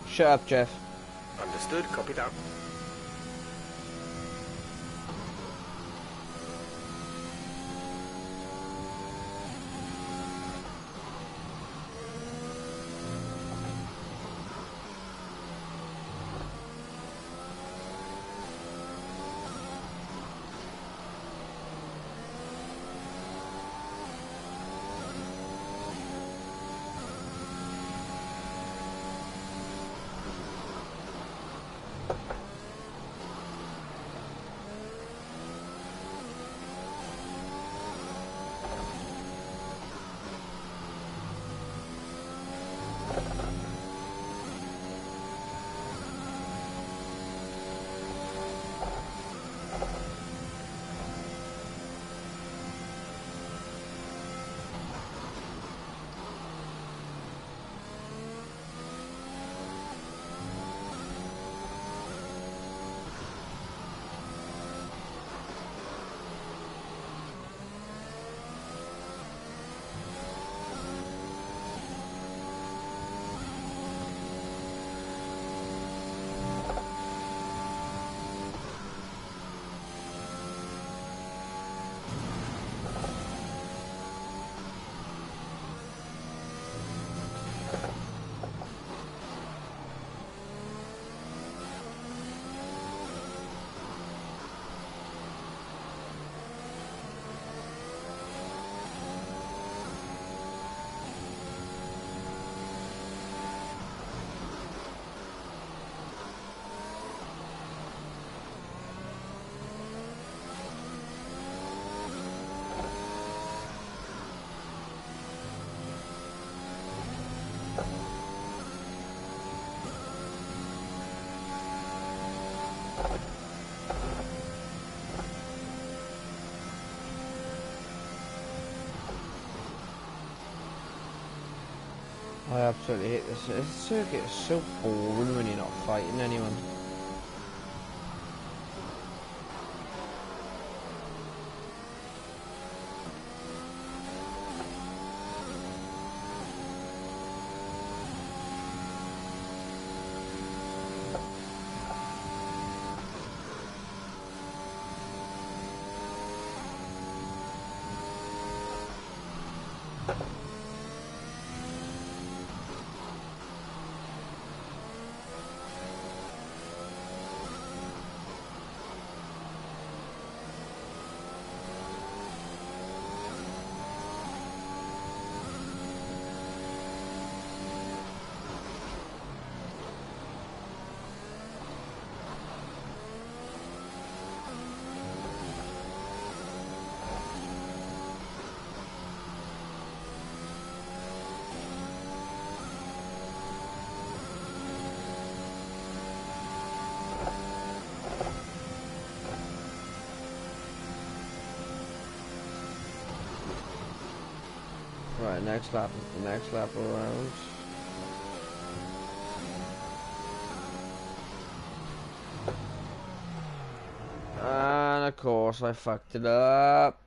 Shut up, Jeff. Understood, copy that. I absolutely hate this. This circuit is so boring when you're not fighting anyone. Right, next lap around. And of course I fucked it up.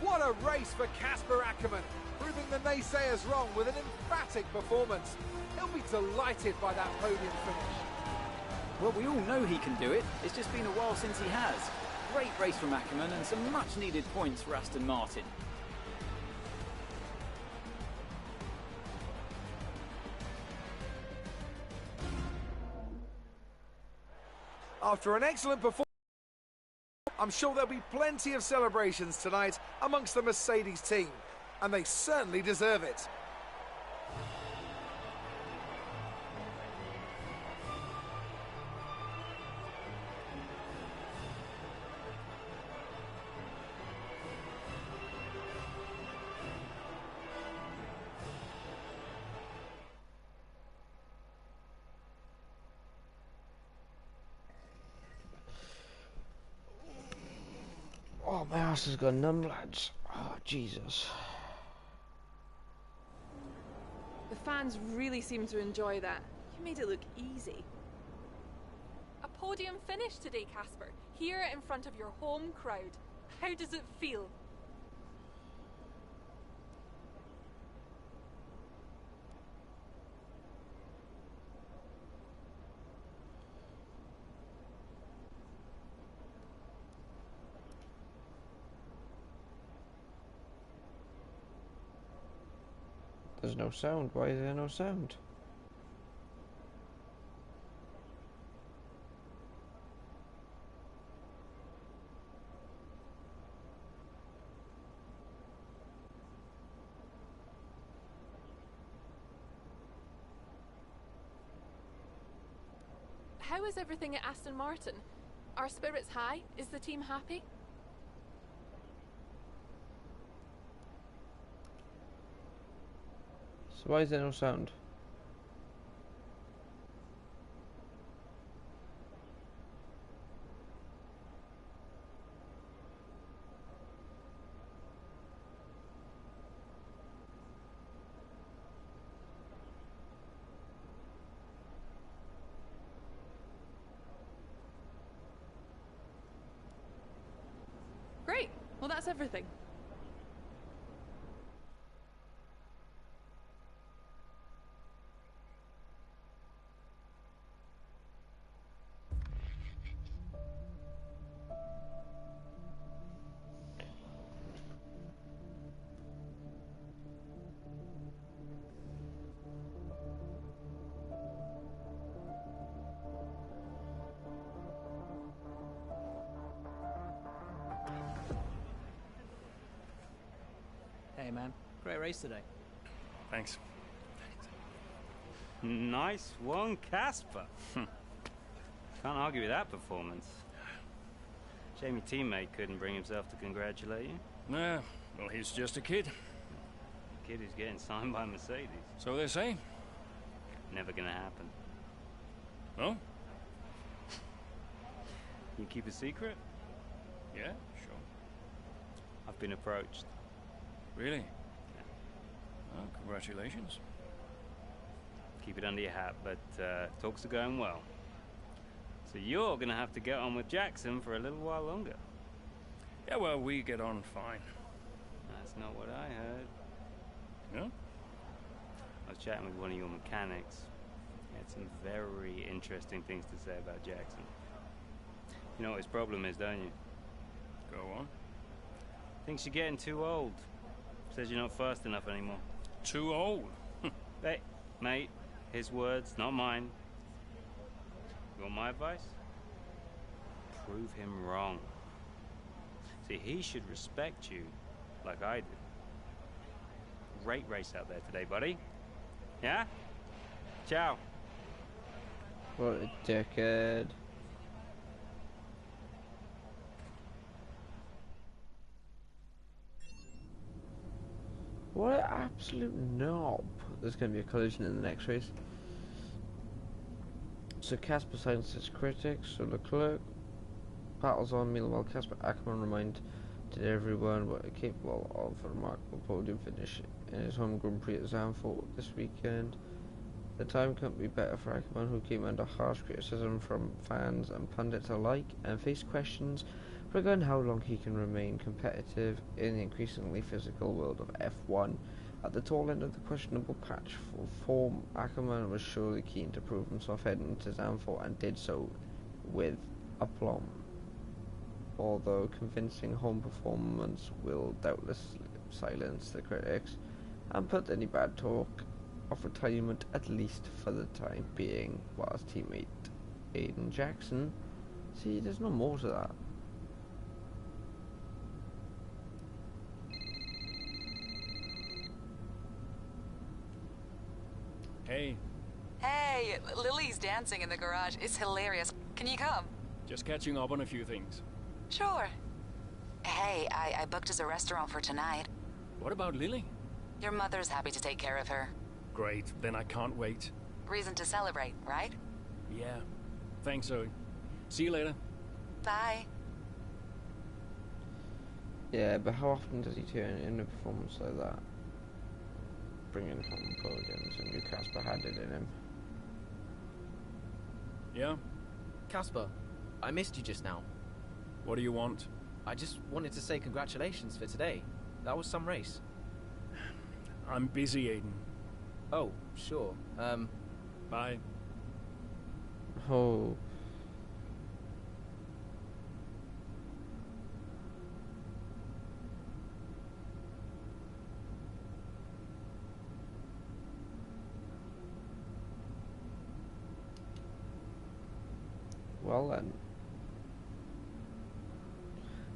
What a race for Casper Ackermann, proving the naysayers wrong with an emphatic performance. He'll be delighted by that podium finish. Well, we all know he can do it. It's just been a while since he has. Great race from Ackermann and some much needed points for Aston Martin. After an excellent performance, I'm sure there'll be plenty of celebrations tonight amongst the Mercedes team, and they certainly deserve it. Oh, my ass has gone numb, lads. Oh, Jesus. The fans really seem to enjoy that. You made it look easy. A podium finish today, Casper, here in front of your home crowd. How does it feel? There's no sound. Why is there no sound? How is everything at Aston Martin? Are spirits high? Is the team happy? So why is there no sound? Well, that's everything. Hey man, great race today. Thanks. Nice one, Casper. Can't argue with that performance. Shame your teammate couldn't bring himself to congratulate you. Nah, well, he's just a kid. A kid who's getting signed by Mercedes. So they say. Never gonna happen. Oh? You keep a secret? Yeah, sure. I've been approached. Really? Yeah. Well, congratulations. Keep it under your hat, but talks are going well. So you're gonna have to get on with Jackson for a little while longer. Yeah, well, we get on fine. That's not what I heard. No? I was chatting with one of your mechanics. He had some very interesting things to say about Jackson. You know what his problem is, don't you? Go on. Thinks you're getting too old. Says you're not fast enough anymore. Too old? Hey, mate, his words, not mine. You want my advice? Prove him wrong. See, he should respect you like I do. Great race out there today, buddy. Yeah? Ciao. What a dickhead. What an absolute knob. There's going to be a collision in the next race. So Casper signs his critics, so Leclerc battles on. Meanwhile, Casper Ackermann reminded everyone what capable of a remarkable podium finish in his home Grand Prix at Zandvoort this weekend. The time couldn't be better for Ackermann, who came under harsh criticism from fans and pundits alike and faced questions regarding how long he can remain competitive in the increasingly physical world of F1. At the tall end of the questionable patch for form, Ackermann was surely keen to prove himself heading into Zandvoort and did so with aplomb. Although convincing home performance will doubtless silence the critics and put any bad talk of retirement, at least for the time being, whilst teammate Aiden Jackson. See, there's no more to that. Hey. Hey, Lily's dancing in the garage. It's hilarious. Can you come? Just catching up on a few things. Sure. Hey, I booked us a restaurant for tonight. What about Lily? Your mother's happy to take care of her. Great, then I can't wait. Reason to celebrate, right? Yeah. Thanks, Zoe. See you later. Bye. Yeah, but how often does he turn in a performance like that? Bringing home podiums, and Casper had it in him. Yeah? Casper, I missed you just now. What do you want? I just wanted to say congratulations for today. That was some race. I'm busy, Aiden. Oh, sure. Bye. Oh. Well then.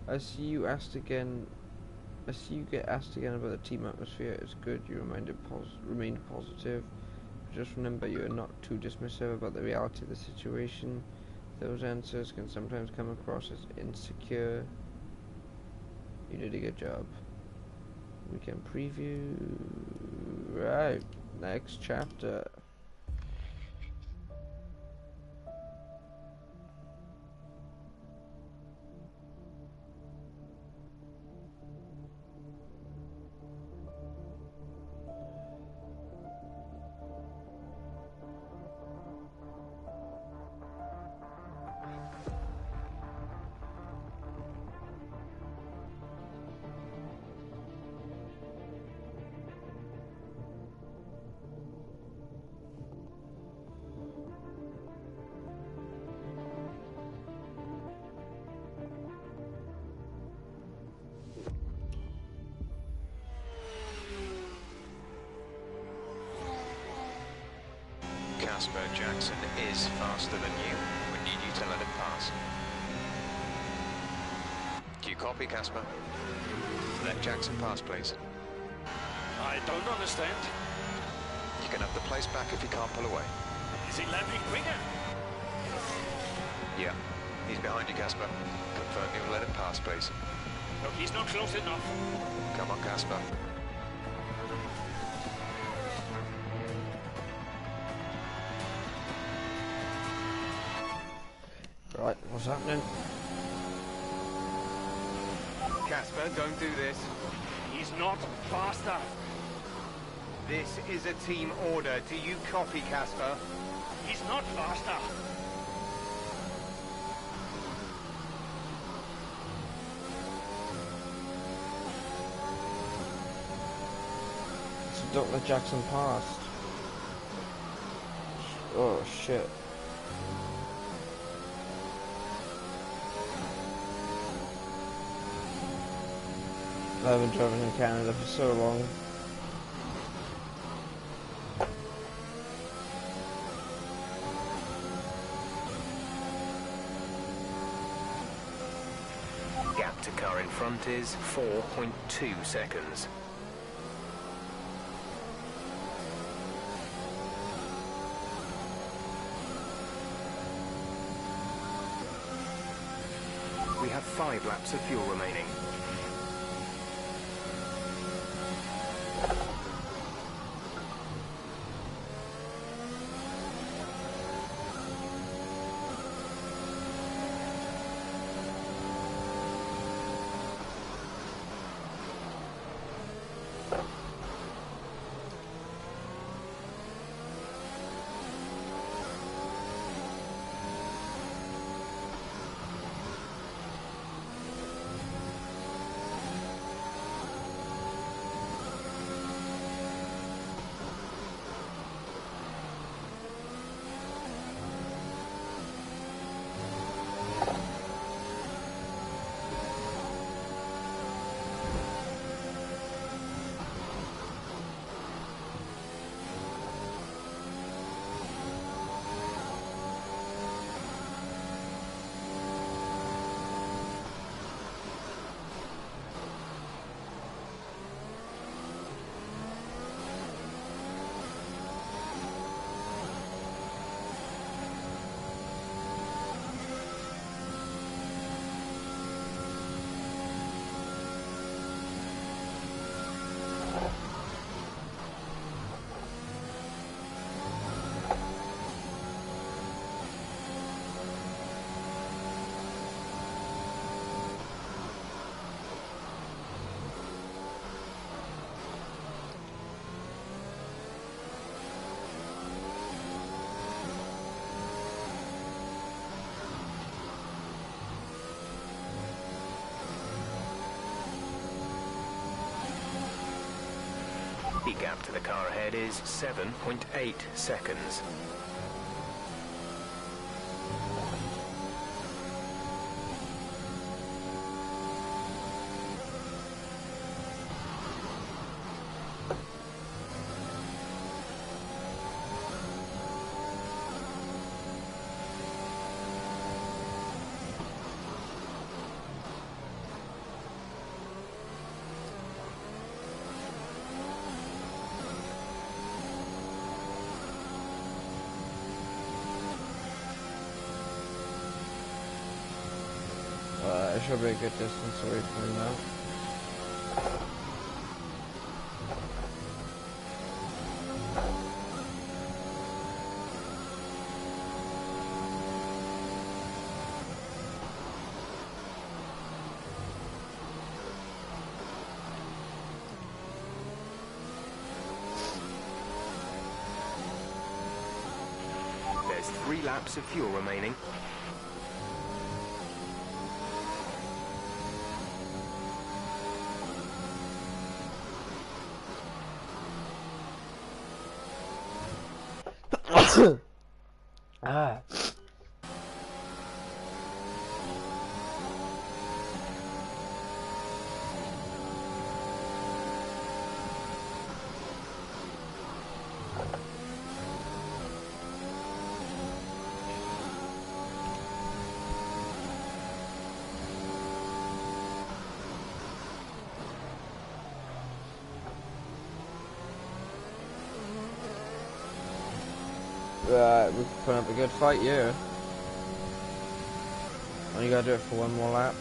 I see you get asked again about the team atmosphere. It's good you remained positive. Just remember you are not too dismissive about the reality of the situation. Those answers can sometimes come across as insecure. You did a good job. Weekend preview. Right, next chapter. Casper, Jackson is faster than you. We need you to let him pass. Do you copy, Casper? Let Jackson pass, please. I don't understand. You can have the place back if you can't pull away. Is he landing quicker? Yeah. He's behind you, Casper. Confirm you'll let him pass, please. Look, he's not close enough. Come on, Casper. Right, what's happening? Casper, don't do this. He's not faster. This is a team order. Do you copy, Casper? He's not faster. So don't let Jackson past. Oh shit. I haven't driven in Canada for so long. Gap to car in front is 4.2 seconds. We have 5 laps of fuel remaining. The gap to the car ahead is 7.8 seconds. I should be a good distance away from him now. There's 3 laps of fuel remaining. Ah. We can put up a good fight here. Only gotta do it for one more lap.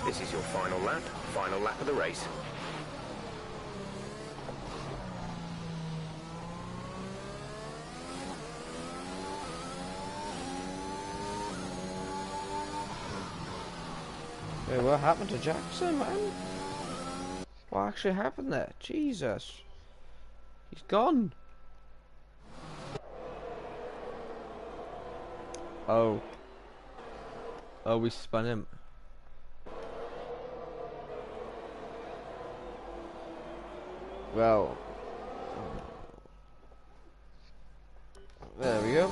This is your final lap of the race. Hey, what happened to Jackson, man? What actually happened there? Jesus. He's gone. Oh. Oh, we spun him. Well. There we go.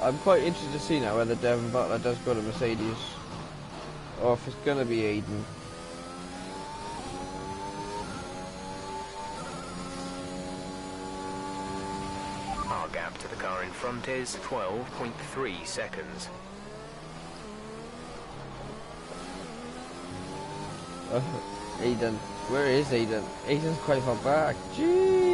I'm quite interested to see now whether Devon Butler does go to Mercedes, or if it's gonna be Aiden. Our gap to the car in front is 12.3 seconds. Aiden. Where is Aiden? Aiden's quite far back. Gee.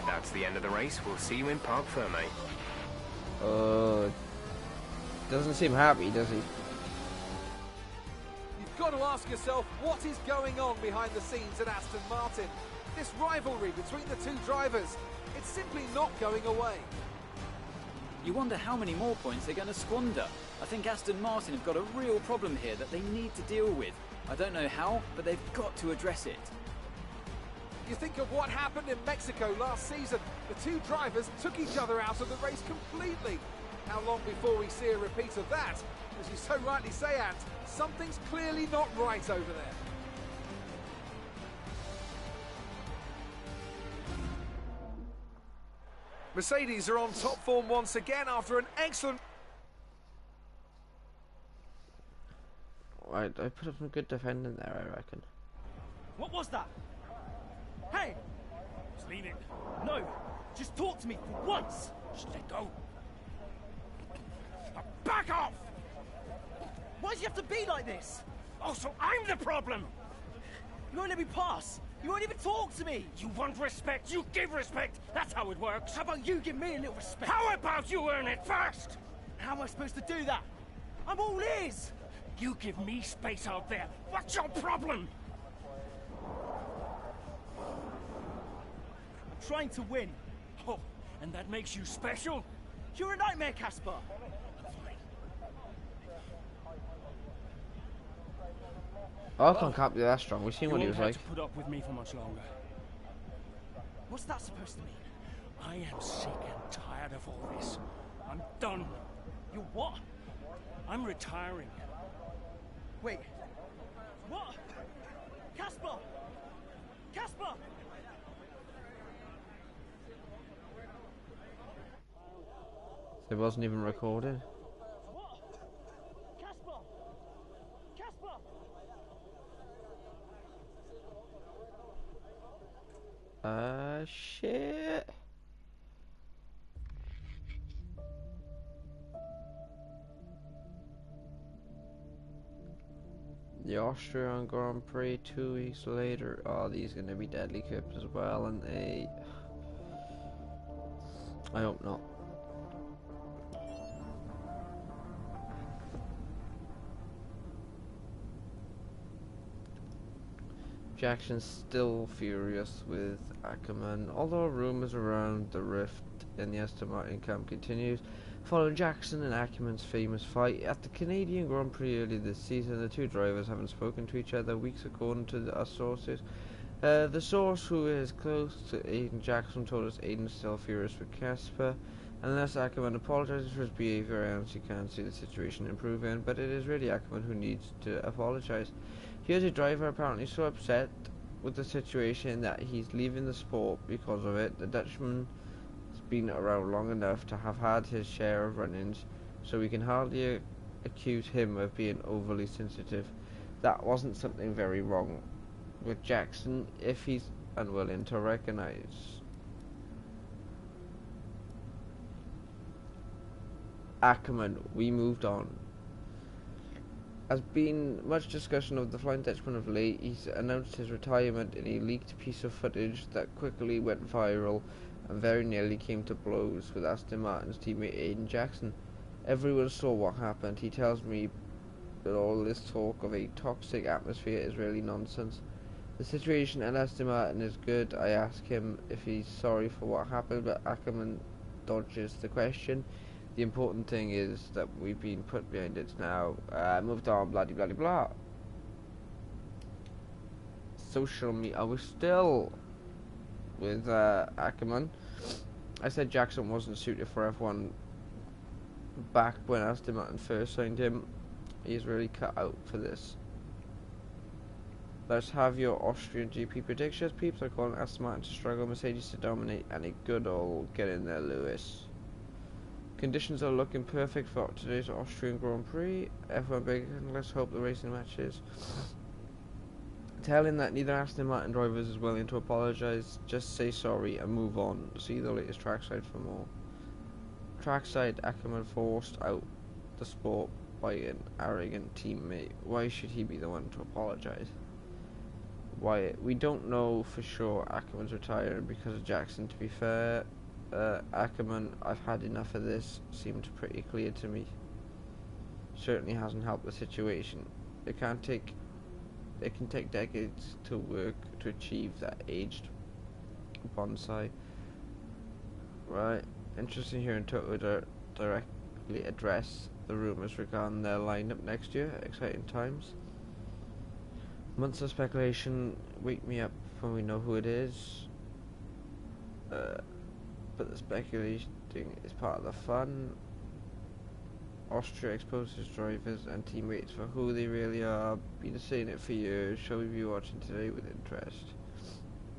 That's the end of the race. We'll see you in Parc Ferme. Doesn't seem happy, does he? You've got to ask yourself what is going on behind the scenes at Aston Martin. This rivalry between the two drivers, it's simply not going away. You wonder how many more points they're going to squander. I think Aston Martin have got a real problem here that they need to deal with. I don't know how, but they've got to address it. You think of what happened in Mexico last season. The two drivers took each other out of the race completely. How long before we see a repeat of that? As you so rightly say, Ant, something's clearly not right over there. Mercedes are on top form once again after an excellent... Right, I put up some good defending there, I reckon. What was that? Hey! Just leave it. No! Just talk to me for once! Just let go. Back off! Why do you have to be like this? Oh, so I'm the problem! You won't let me pass! You won't even talk to me! You want respect, you give respect! That's how it works! How about you give me a little respect? How about you earn it first? How am I supposed to do that? I'm all ears! You give me space out there. What's your problem? I'm trying to win. Oh, and that makes you special? You're a nightmare, Casper! Ocon can't be that strong. We've seen what he was like. You won't have to put up with me for much longer. What's that supposed to mean? I am sick and tired of all this. I'm done. You what? I'm retiring. Wait. What? Casper! Casper! It wasn't even recorded. What? Casper! Casper! Shit. The Austrian Grand Prix 2 weeks later. Oh, these are going to be deadly clips as well, and I hope not. Jackson's still furious with Ackerman, although rumours around the rift in the Aston Martin camp continues. Following Jackson and Ackerman's famous fight at the Canadian Grand Prix earlier this season, the two drivers haven't spoken to each other weeks according to our sources. The source who is close to Aiden Jackson told us Aiden's still furious with Casper. Unless Ackerman apologizes for his behavior, I honestly can't see the situation improving, but it is really Ackerman who needs to apologize. Here's a driver apparently so upset with the situation that he's leaving the sport because of it. The Dutchman has been around long enough to have had his share of run-ins, so we can hardly accuse him of being overly sensitive. That wasn't something very wrong with Jackson if he's unwilling to recognize. Ackerman, we moved on. Has been much discussion of the Flying Dutchman of late. He's announced his retirement in a leaked piece of footage that quickly went viral and very nearly came to blows with Aston Martin's teammate Aiden Jackson. Everyone saw what happened. He tells me that all this talk of a toxic atmosphere is really nonsense. The situation at Aston Martin is good. I ask him if he's sorry for what happened, but Ackerman dodges the question. The important thing is that we've been put behind it now. Moved on, blah blah blah. Social media. I was still with Ackerman. I said Jackson wasn't suited for F1 back when Aston Martin first signed him. He's really cut out for this. Let's have your Austrian GP predictions, peeps. I'm calling Aston Martin to struggle, Mercedes to dominate, and a good old get in there, Lewis. Conditions are looking perfect for today's Austrian Grand Prix. F1 big, let's hope the racing matches. Tell him that neither Aston Martin drivers is willing to apologise. Just say sorry and move on. See the latest trackside for more. Trackside, Ackerman forced out the sport by an arrogant teammate. Why should he be the one to apologise? Why? We don't know for sure Ackerman's retiring because of Jackson, to be fair. Ackerman, I've had enough of this, seemed pretty clear to me. Certainly hasn't helped the situation. It can take decades to work to achieve that aged bonsai. Right, interesting hearing Toto directly address the rumours regarding their lineup next year. Exciting times. Months of speculation. Wake me up when we know who it is. But the speculating is part of the fun. Austria exposes drivers and teammates for who they really are. Been saying it for years. Shall we be watching today with interest?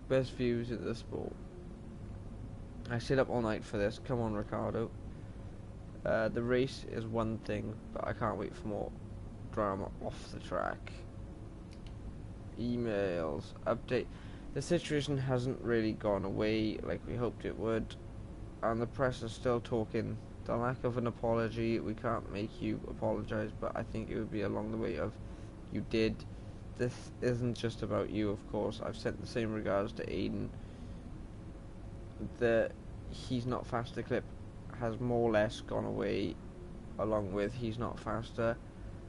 Best views in the sport. I stayed up all night for this. Come on, Ricardo. The race is one thing, but I can't wait for more drama off the track. Emails. Update. The situation hasn't really gone away like we hoped it would, and the press is still talking. The lack of an apology, we can't make you apologise, but I think it would be along the way of you did. This isn't just about you, of course. I've sent the same regards to Aiden. The he's not faster clip has more or less gone away, along with he's not faster,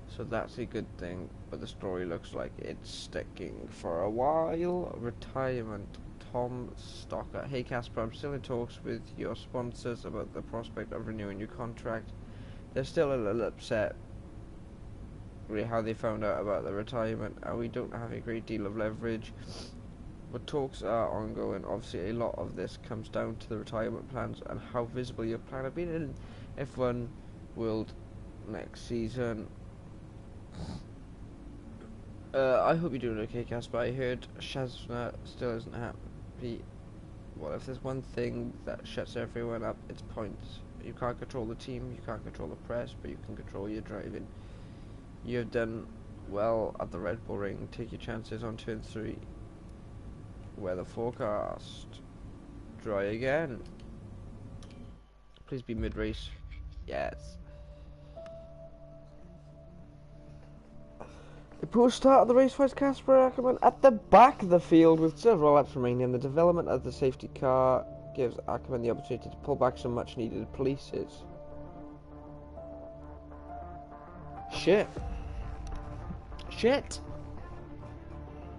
so that's a good thing, but the story looks like it's sticking for a while. Retirement. Tom Stocker. Hey Casper, I'm still in talks with your sponsors about the prospect of renewing your contract. They're still a little upset with how they found out about the retirement, and we don't have a great deal of leverage, but talks are ongoing. Obviously a lot of this comes down to the retirement plans and how visible your plan of being in F1 World next season. I hope you're doing okay, Casper. I heard Shazna still isn't happy. Well, if there's one thing that shuts everyone up, it's points. You can't control the team, you can't control the press, but you can control your driving. You have done well at the Red Bull Ring. Take your chances on turn 3. Weather forecast. Dry again. Please be mid-race. Yes. The poor start of the race finds Casper Ackerman at the back of the field with several laps remaining. The development of the safety car gives Ackerman the opportunity to pull back some much needed polices. Shit.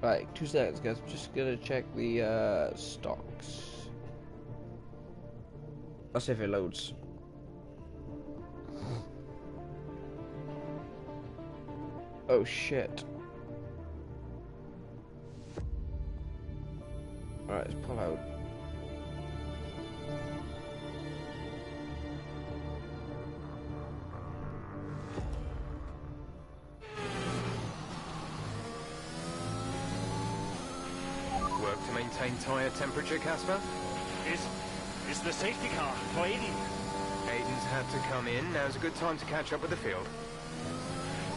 Right, 2 seconds guys, I'm just gonna check the stocks. I'll see if it loads. Oh shit. Right, let's pull out. Work to maintain tyre temperature, Casper? Is the safety car for Aiden? Aiden's had to come in. Now's a good time to catch up with the field.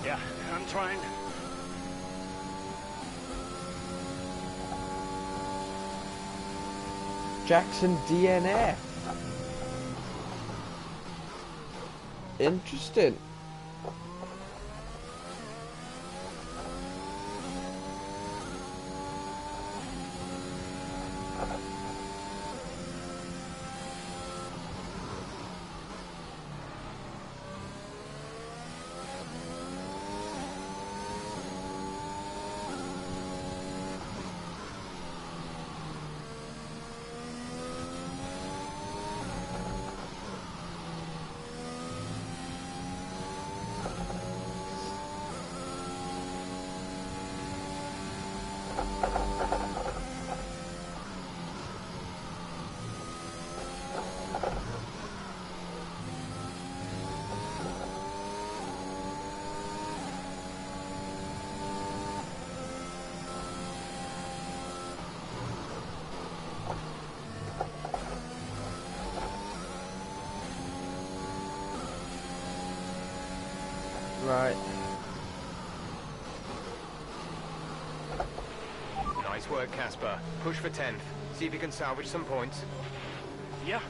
Yeah, I'm trying. Jackson DNF. Interesting. Right. Nice work, Casper. Push for 10th. See if you can salvage some points. Yeah.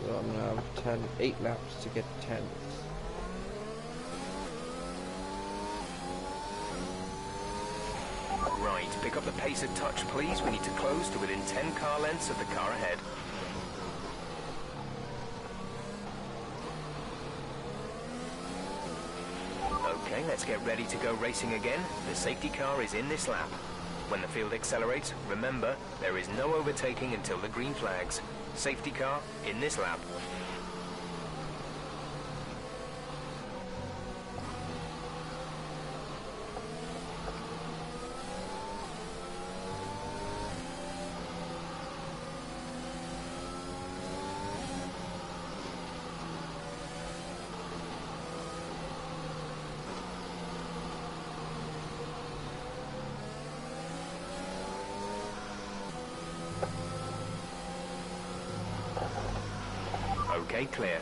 So I'm gonna have 8 laps to get 10th. Right, pick up the pace a touch, please. We need to close to within 10 car lengths of the car ahead. Okay, let's get ready to go racing again. The safety car is in this lap. When the field accelerates, remember, there is no overtaking until the green flags. Safety car in this lap. Okay, clear.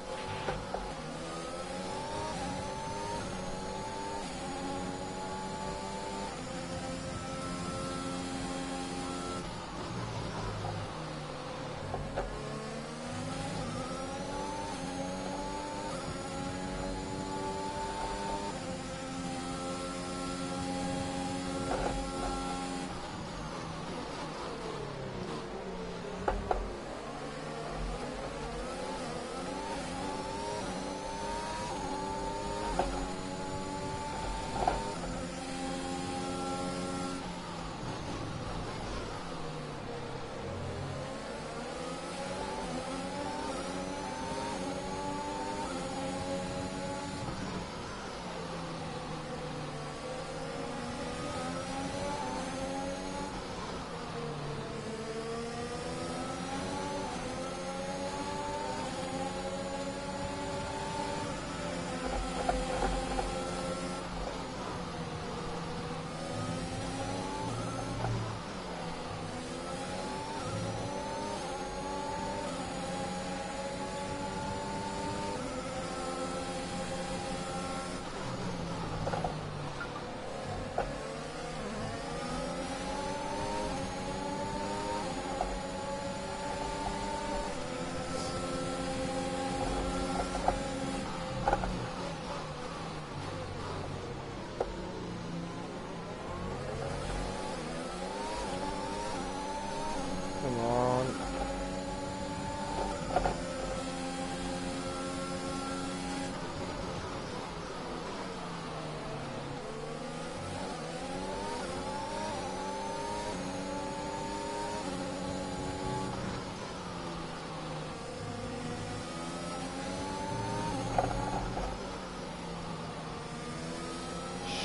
Come on.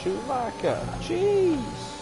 Schumacher. Jeez.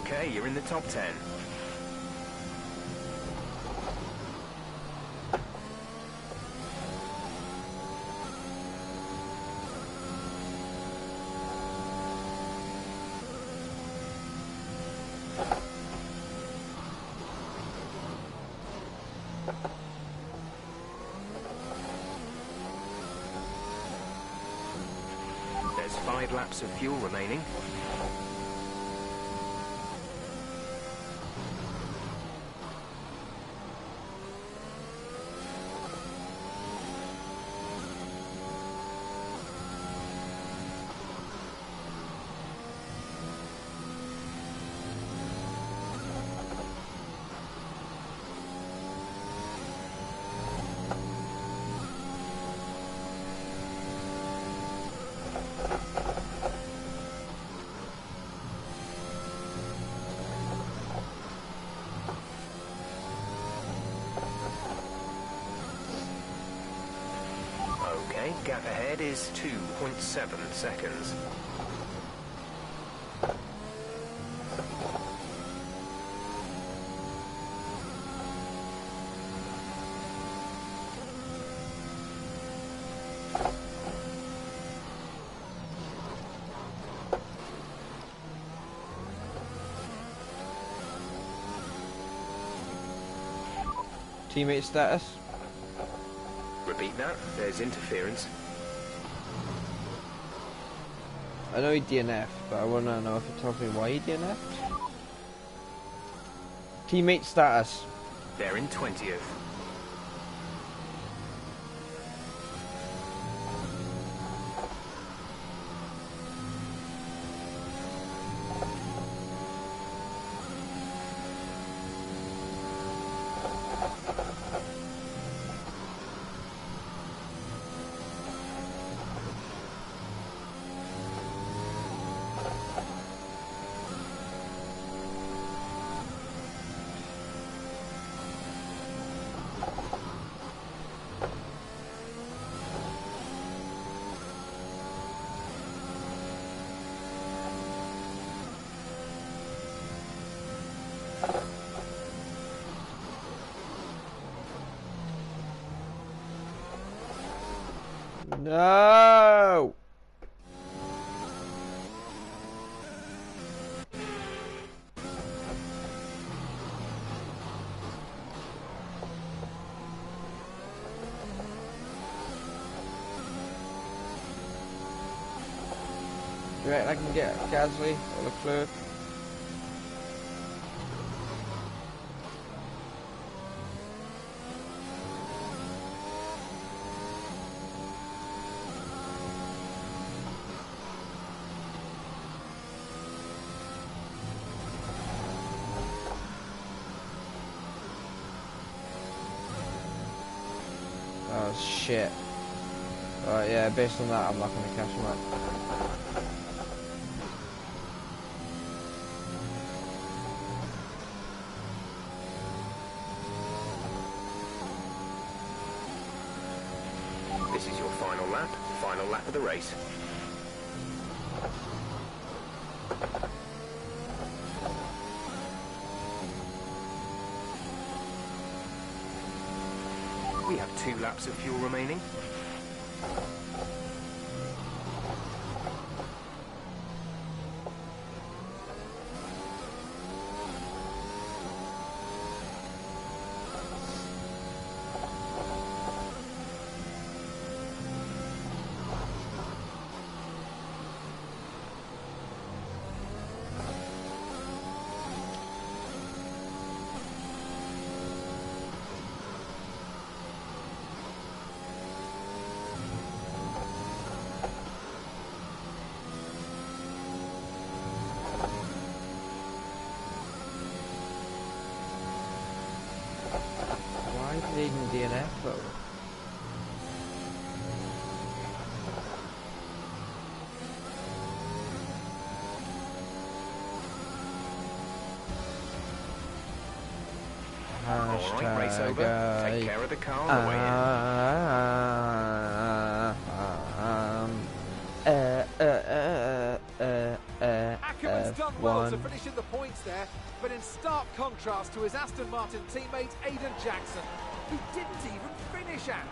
Okay, you're in the top 10. There's 5 laps of fuel remaining. Okay, gap ahead is 2.7 seconds. Teammate status. Repeat that. There's interference. I know he DNF, but I want to know if you tell me why he DNF. Teammate status. They're in 20th. No! You reckon I can get Gasly or Leclerc? Oh shit. Alright, yeah, based on that I'm not going to catch him up. This is your final lap of the race. We have 2 laps of fuel remaining. Why is it even DNF though? Alright, race over. Take care of the car on the way Ackerman's done well to finish in the points there, but in stark contrast to his Aston Martin teammate Aiden Jackson, who didn't even finish at.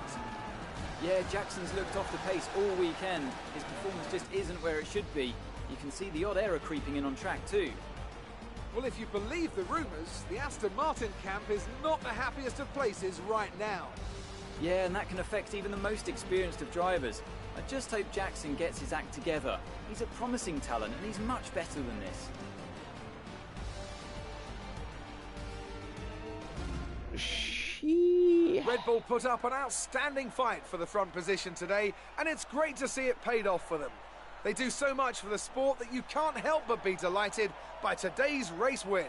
Yeah, Jackson's looked off the pace all weekend. His performance just isn't where it should be. You can see the odd error creeping in on track too. Well, if you believe the rumours, the Aston Martin camp is not the happiest of places right now. Yeah, and that can affect even the most experienced of drivers. I just hope Jackson gets his act together. He's a promising talent and he's much better than this. Red Bull put up an outstanding fight for the front position today, and it's great to see it paid off for them. They do so much for the sport that you can't help but be delighted by today's race win.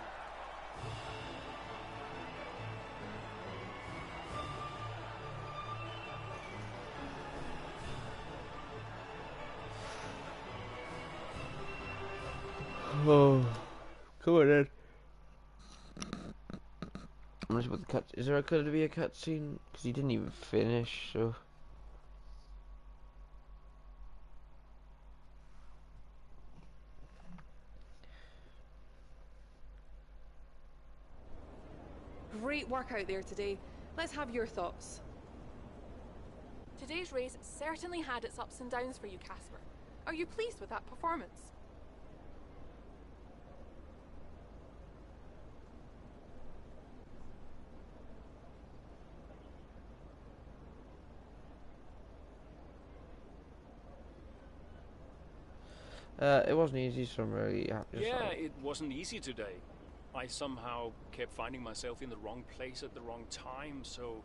Oh, come on then. I'm just about the cut. Is there going to be a cutscene? Because he didn't even finish, so. Great work out there today. Let's have your thoughts. Today's race certainly had its ups and downs for you, Casper. Are you pleased with that performance? It wasn't easy, so I'm really happy. Yeah, it wasn't easy today. I somehow kept finding myself in the wrong place at the wrong time, so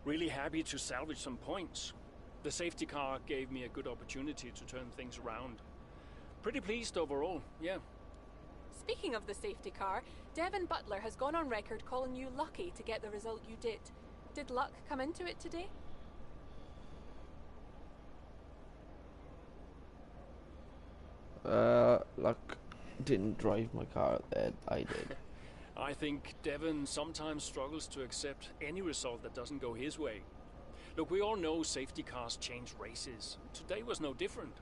really happy to salvage some points. The safety car gave me a good opportunity to turn things around. Pretty pleased overall, yeah. Speaking of the safety car, Devin Butler has gone on record calling you lucky to get the result you did. Did luck come into it today? Luck didn't drive my car out there. I did. I think Devin sometimes struggles to accept any result that doesn't go his way. Look, we all know safety cars change races. Today was no different.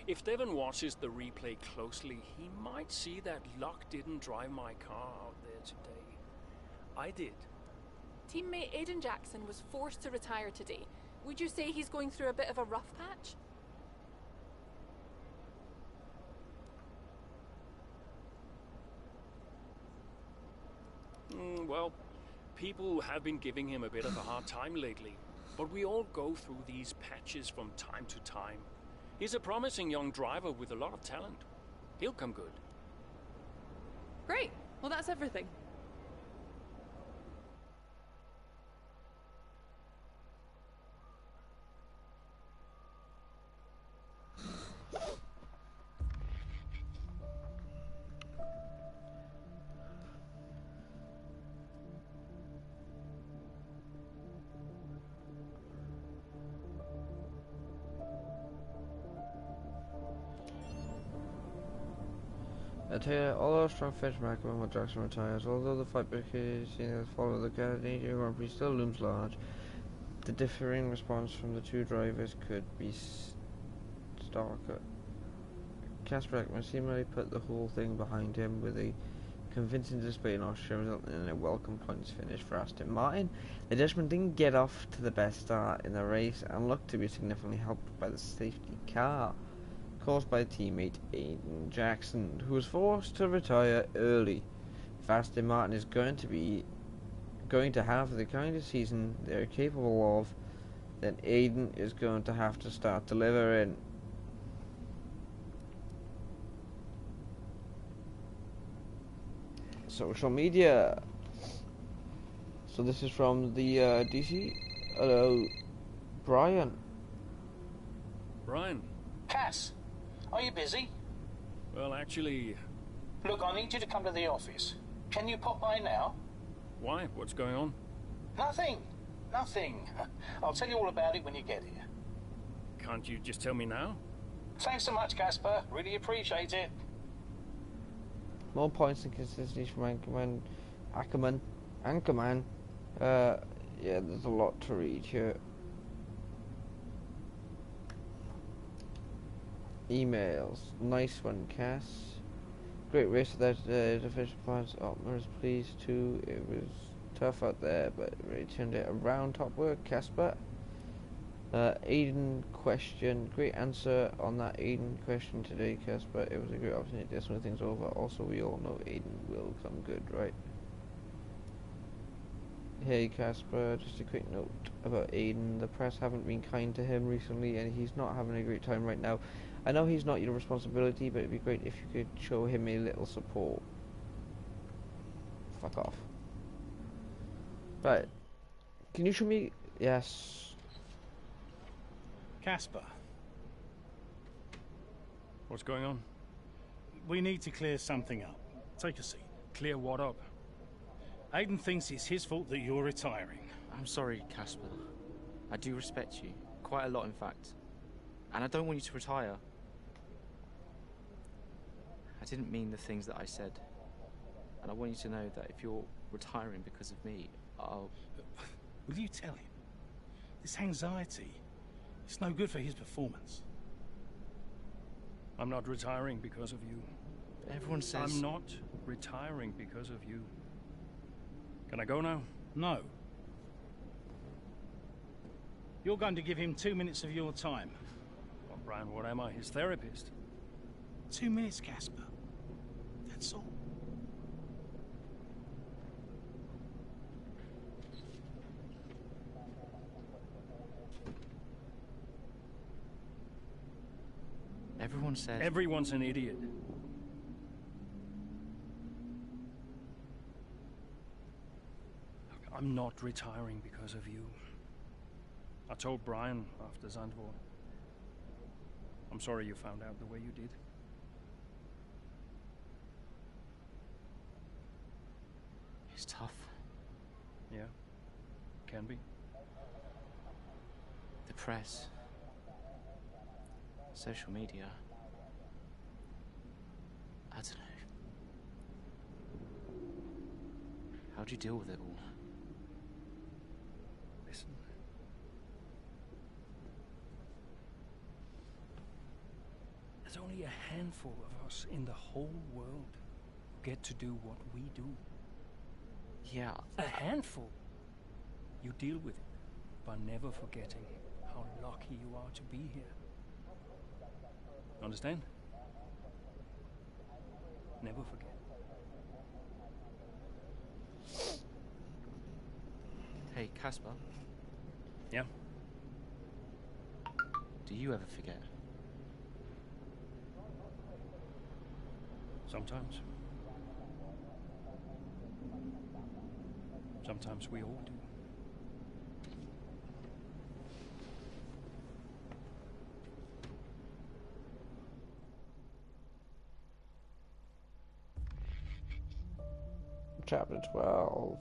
If Devin watches the replay closely, he might see that luck didn't drive my car out there today. I did. Teammate Aiden Jackson was forced to retire today. Would you say he's going through a bit of a rough patch? Well, people have been giving him a bit of a hard time lately, but we all go through these patches from time to time. He's a promising young driver with a lot of talent. He'll come good. Great. Well, that's everything. I tell you, although strong fish recommend when Jackson retires, although the fight between the follow the Canadian Grand Prix still looms large, the differing response from the two drivers could be starker. Casper Ekman seemingly put the whole thing behind him with a convincing display in Austria, resulting in a welcome points finish for Aston Martin. The Dutchman didn't get off to the best start in the race and looked to be significantly helped by the safety car caused by teammate Aiden Jackson, who was forced to retire early. If Aston Martin is going to have the kind of season they're capable of, then Aiden is going to have to start delivering. Social media. So this is from the DC. Hello, Brian. Brian. Cass, are you busy? Well, actually... Look, I need you to come to the office. Can you pop by now? Why? What's going on? Nothing. Nothing. I'll tell you all about it when you get here. Can't you just tell me now? Thanks so much, Casper. Really appreciate it. More points and consistency from Anchorman. Yeah, there's a lot to read here. Emails. Nice one, Cass. Great race without the official points. Otmar is pleased too. It was tough out there, but it really turned it around. Top work, Casper. Aiden question. Great answer on that Aiden question today, Casper. It was a great opportunity to smooth things over. Also, we all know Aiden will come good, right? Hey, Casper. Just a quick note about Aiden. The press haven't been kind to him recently, and he's not having a great time right now. I know he's not your responsibility, but it'd be great if you could show him a little support. Fuck off. Right. Can you show me... Yes... Casper. What's going on? We need to clear something up. Take a seat. Clear what up? Aiden thinks it's his fault that you're retiring. I'm sorry, Casper. I do respect you. Quite a lot, in fact. And I don't want you to retire. I didn't mean the things that I said. And I want you to know that if you're retiring because of me, I'll... Will you tell him? This anxiety... It's no good for his performance. I'm not retiring because of you. Everyone says... I'm not retiring because of you. Can I go now? No. You're going to give him 2 minutes of your time. Well, Brian, what am I? His therapist? 2 minutes, Casper. That's all. Everyone says... Everyone's an idiot. Look, I'm not retiring because of you. I told Brian after Zandvoort. I'm sorry you found out the way you did. It's tough. Yeah, can be. The press. Social media. I don't know. How do you deal with it all? Listen. There's only a handful of us in the whole world who get to do what we do. Yeah. A handful. You deal with it by never forgetting how lucky you are to be here. Understand? Never forget. Hey, Casper. Yeah? Do you ever forget? Sometimes. Sometimes we all do. Chapter 12.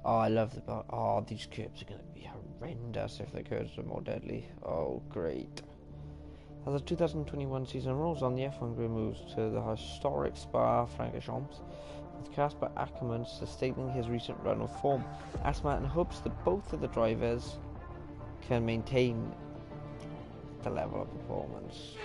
Oh, I love the... Oh, these curbs are going to be horrendous if the curbs are more deadly. Oh, great. As the 2021 season rolls on, the F1 grid moves to the historic Spa-Francorchamps, with Casper Ackermann sustaining his recent run of form. Aston hopes that both of the drivers can maintain the level of performance.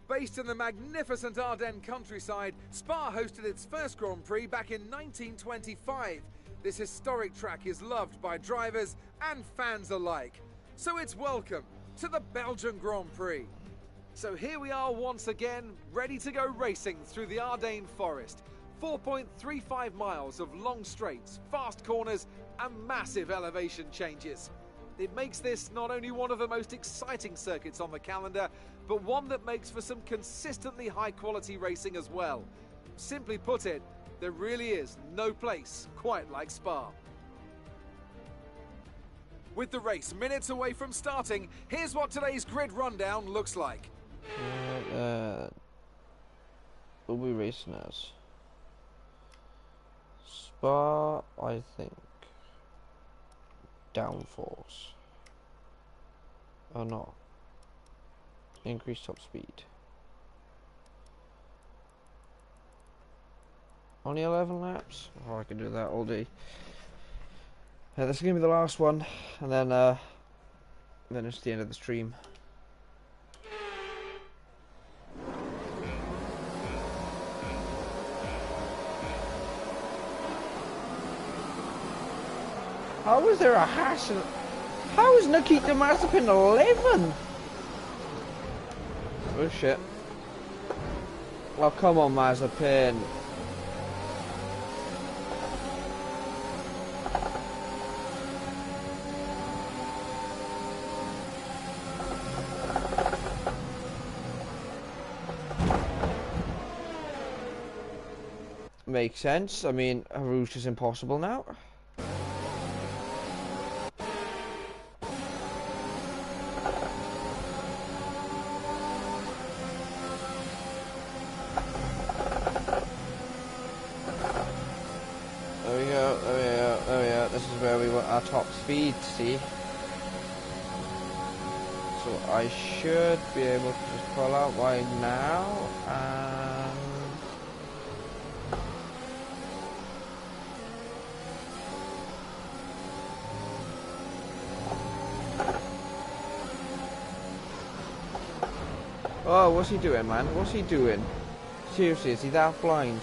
Based in the magnificent Ardennes countryside, Spa hosted its first Grand Prix back in 1925. This historic track is loved by drivers and fans alike. So it's welcome to the Belgian Grand Prix. So here we are once again, ready to go racing through the Ardennes forest. 4.35 miles of long straights, fast corners and massive elevation changes. It makes this not only one of the most exciting circuits on the calendar, but one that makes for some consistently high-quality racing as well. Simply put it, there really is no place quite like Spa. With the race minutes away from starting, here's what today's grid rundown looks like. We'll be racing as Spa, I think. Downforce. Oh no. Increase top speed. Only 11 laps? Oh, I can do that all day. This is going to be the last one, and then it's the end of the stream. How is there a hash? How is Nikita Mazepin 11? Oh shit. Well, come on, Mazepin. Makes sense. I mean, Rouge is impossible now. Our top speed, see? So I should be able to just pull out wide now and oh, what's he doing, man? What's he doing? Seriously, is he that blind?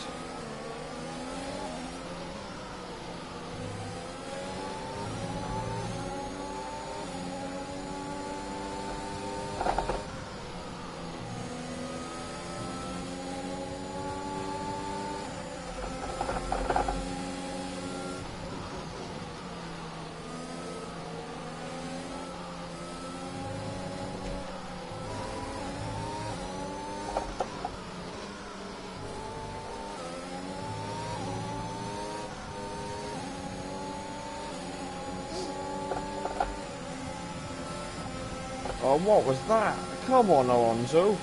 Oh, what was that? Come on, Alonso.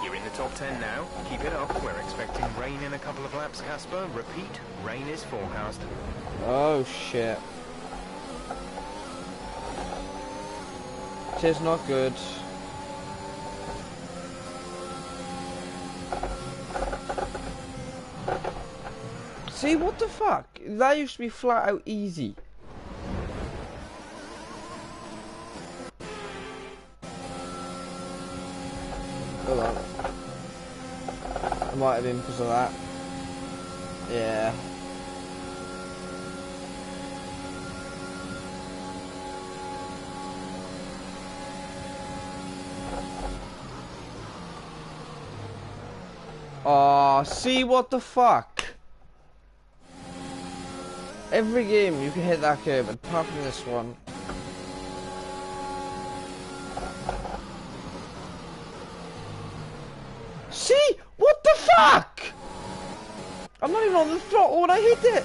You're in the top 10 now. Keep it up. We're expecting rain in a couple of laps, Casper. Repeat, rain is forecast. Oh, shit. It is not good. See, what the fuck? That used to be flat out easy. Hold on. It might have been because of that. Yeah. Aw, see, what the fuck? Every game you can hit that curve, apart from this one. See? What the fuck? I'm not even on the throttle when I hit it.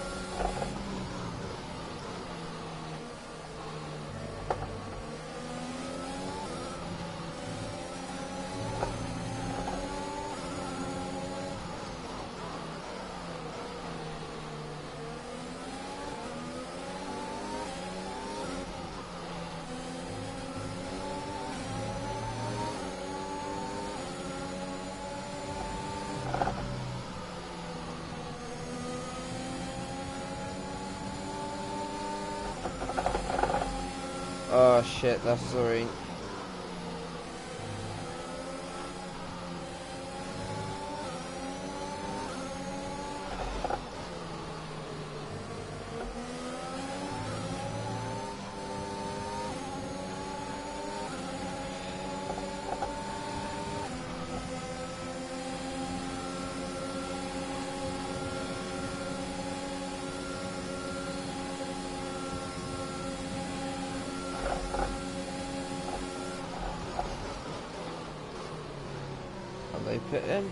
Oh shit, that's the rain. They put in.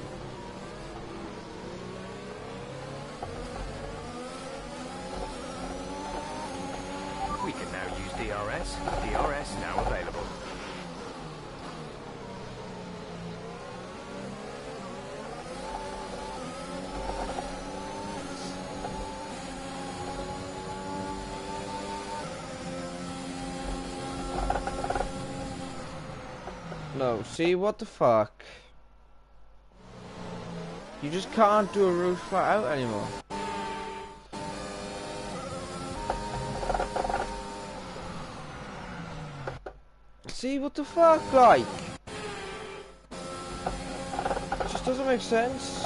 We can now use DRS. DRS now available. No, see, what the fuck? You just can't do a route flat out anymore. See, what the fuck, like? It just doesn't make sense.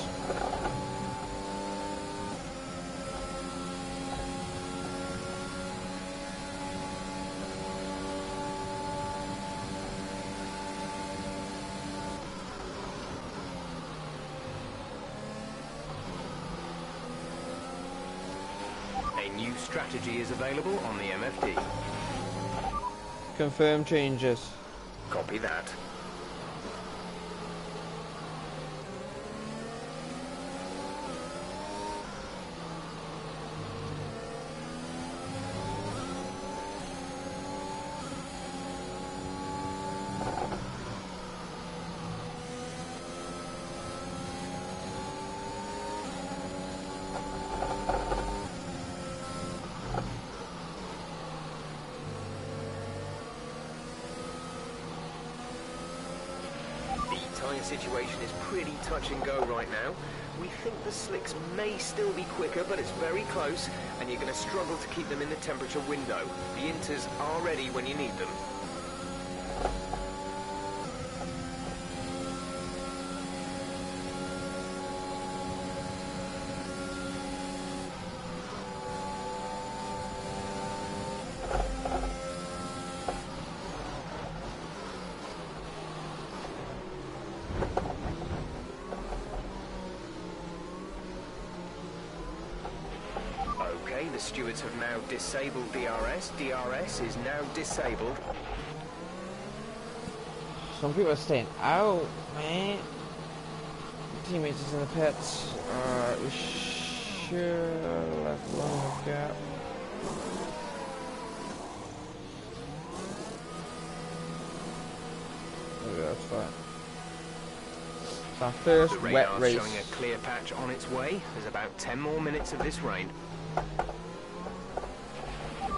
A new strategy is available on the MFD. Confirm changes. Copy that. Situation is pretty touch and go right now. We think the slicks may still be quicker, but it's very close, and you're going to struggle to keep them in the temperature window. The inters are ready when you need them. The stewards have now disabled DRS. DRS is now disabled. Some people are staying out, man. Teammates is in the pits. We should have left long enough gap. Okay, that's fine. It's our first The wet radar's race. showing a clear patch on its way. There's about 10 more minutes of this rain.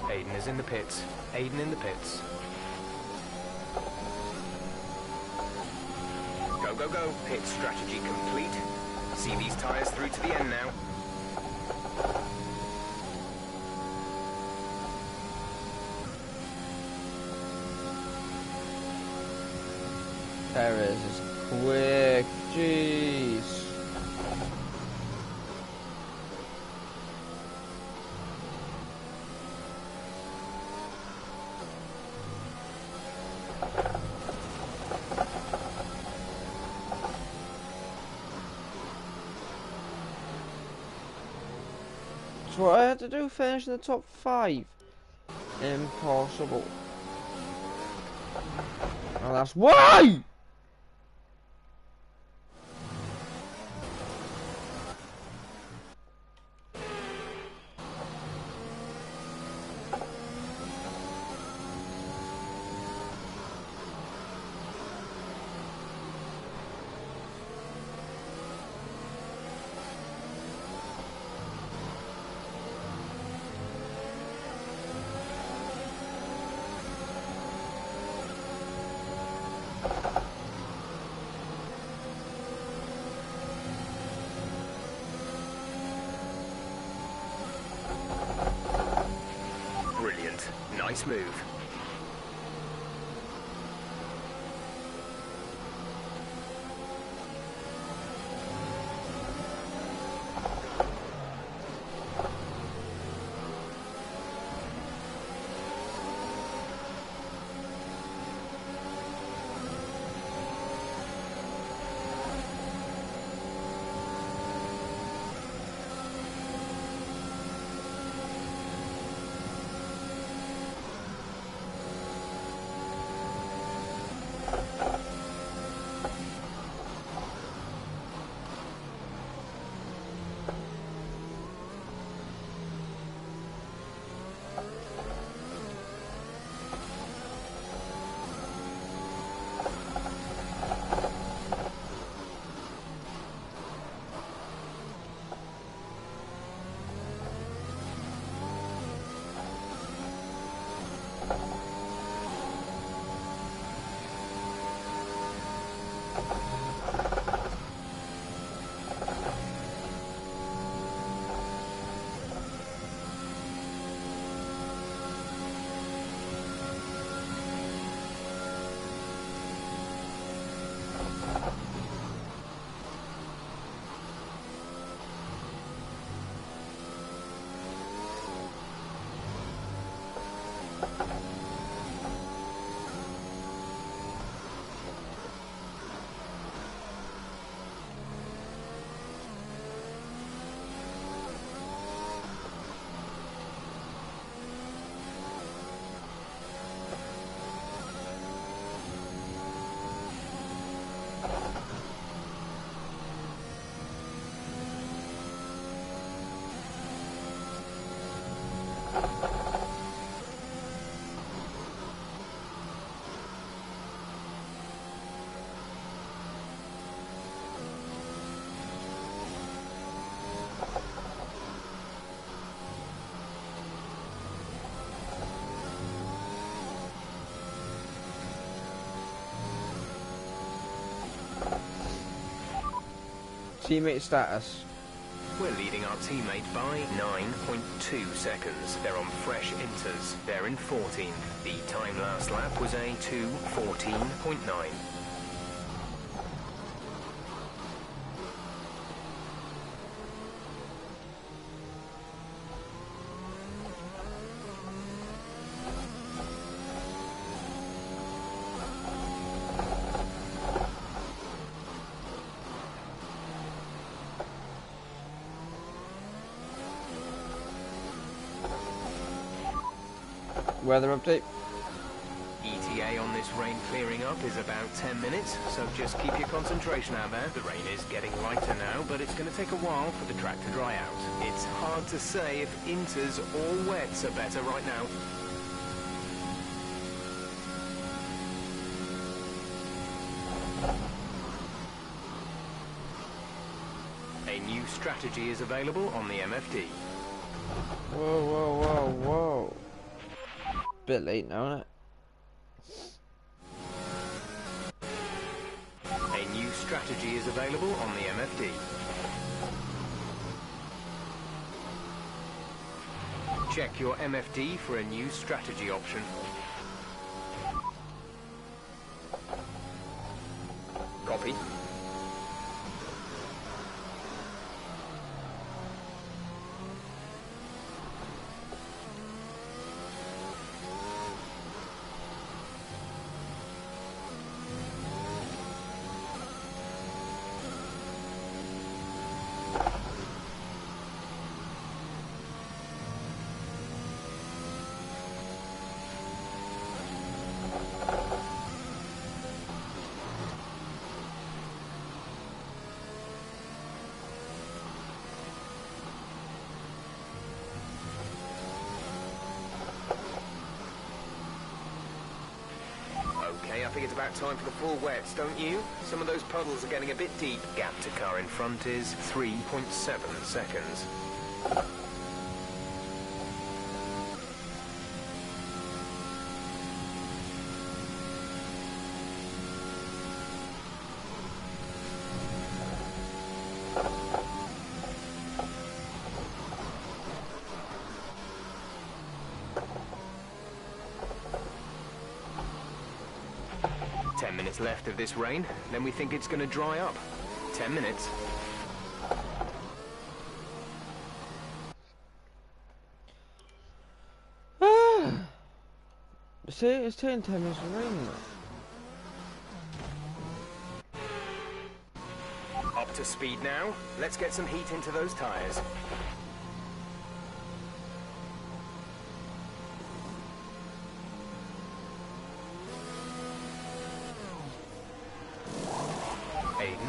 Aiden is in the pits. Aiden in the pits. Go, go, go. Pit strategy complete. See these tyres through to the end now. Perez is quick. Jeez. That's what I had to do, finish in the top 5. Impossible. And that's why! Brilliant. Nice move. Teammate status. We're leading our teammate by 9.2 seconds. They're on fresh inters. They're in 14th. The time last lap was a 2:14.9. Weather update. ETA on this rain clearing up is about 10 minutes, so just keep your concentration out there. The rain is getting lighter now, but it's going to take a while for the track to dry out. It's hard to say if inters or wets are better right now. A new strategy is available on the MFD. Whoa, whoa, whoa, whoa. Bit late now, isn't it? A new strategy is available on the MFD. Check your MFD for a new strategy option. Copy. I think it's about time for the full wets, don't you? Some of those puddles are getting a bit deep. Gap to car in front is 3.7 seconds. Left of this rain, then we think it's going to dry up. 10 minutes. It's taking 10 minutes to rain though. Up to speed now. Let's get some heat into those tyres.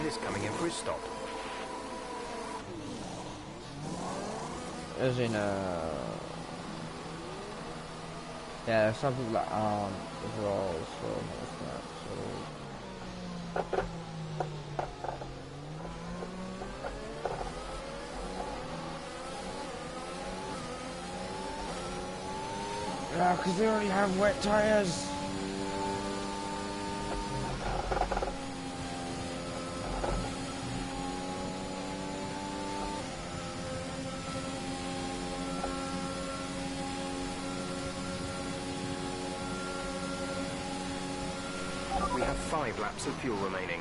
Is coming in for his stop. As in yeah, something like as well, so yeah, because they already have wet tires. We have 5 laps of fuel remaining.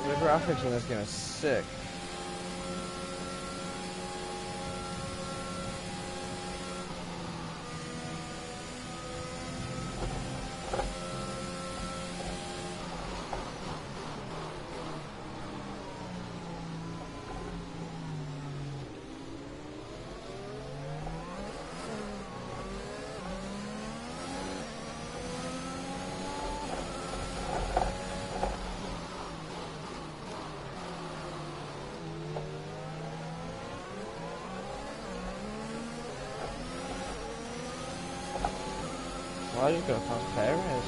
The graphics in this game is sick. I just got past Perez.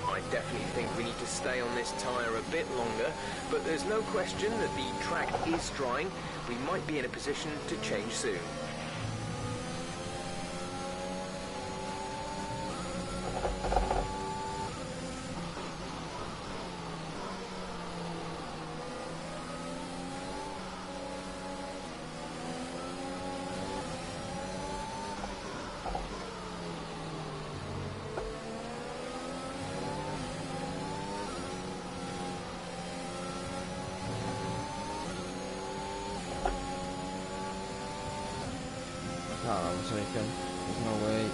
I definitely think we need to stay on this tyre a bit longer, but there's no question that the track is drying. We might be in a position to change soon. I'm taken. There's no way.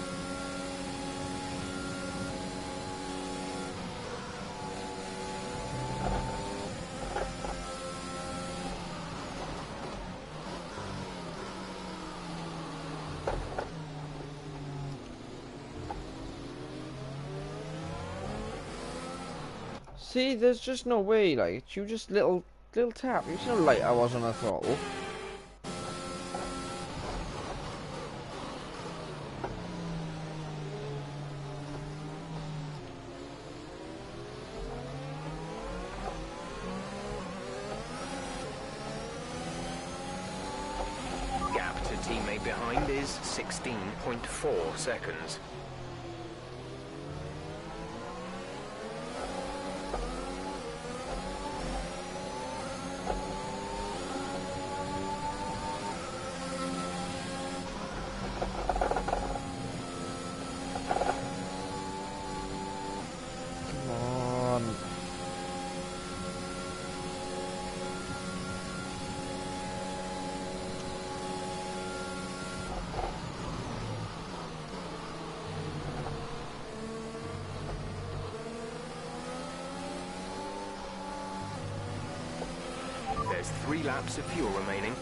See, there's just no way. Like, you just little tap. You see how light I was on the throttle. Teammate behind is 16.4 seconds. Come on. There's 3 laps of fuel remaining.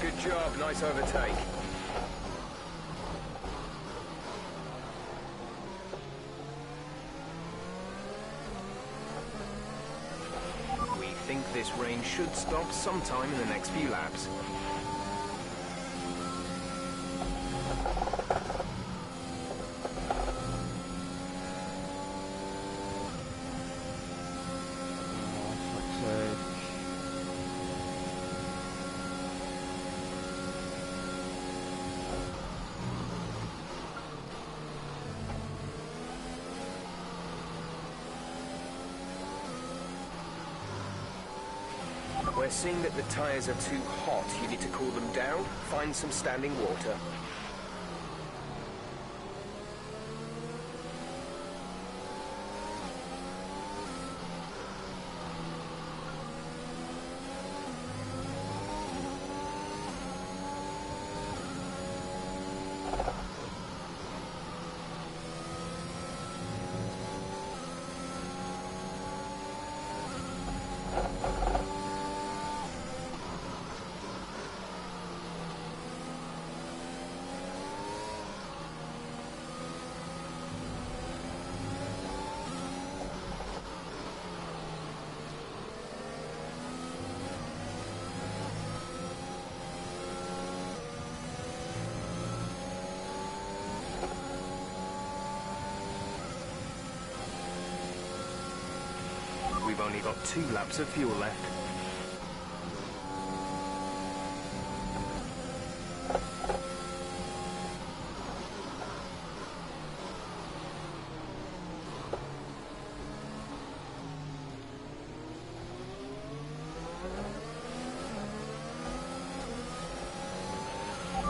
Good job, nice overtake. We think this rain should stop sometime in the next few laps. We're seeing that the tyres are too hot. You need to cool them down. Find some standing water. only got 2 laps of fuel left.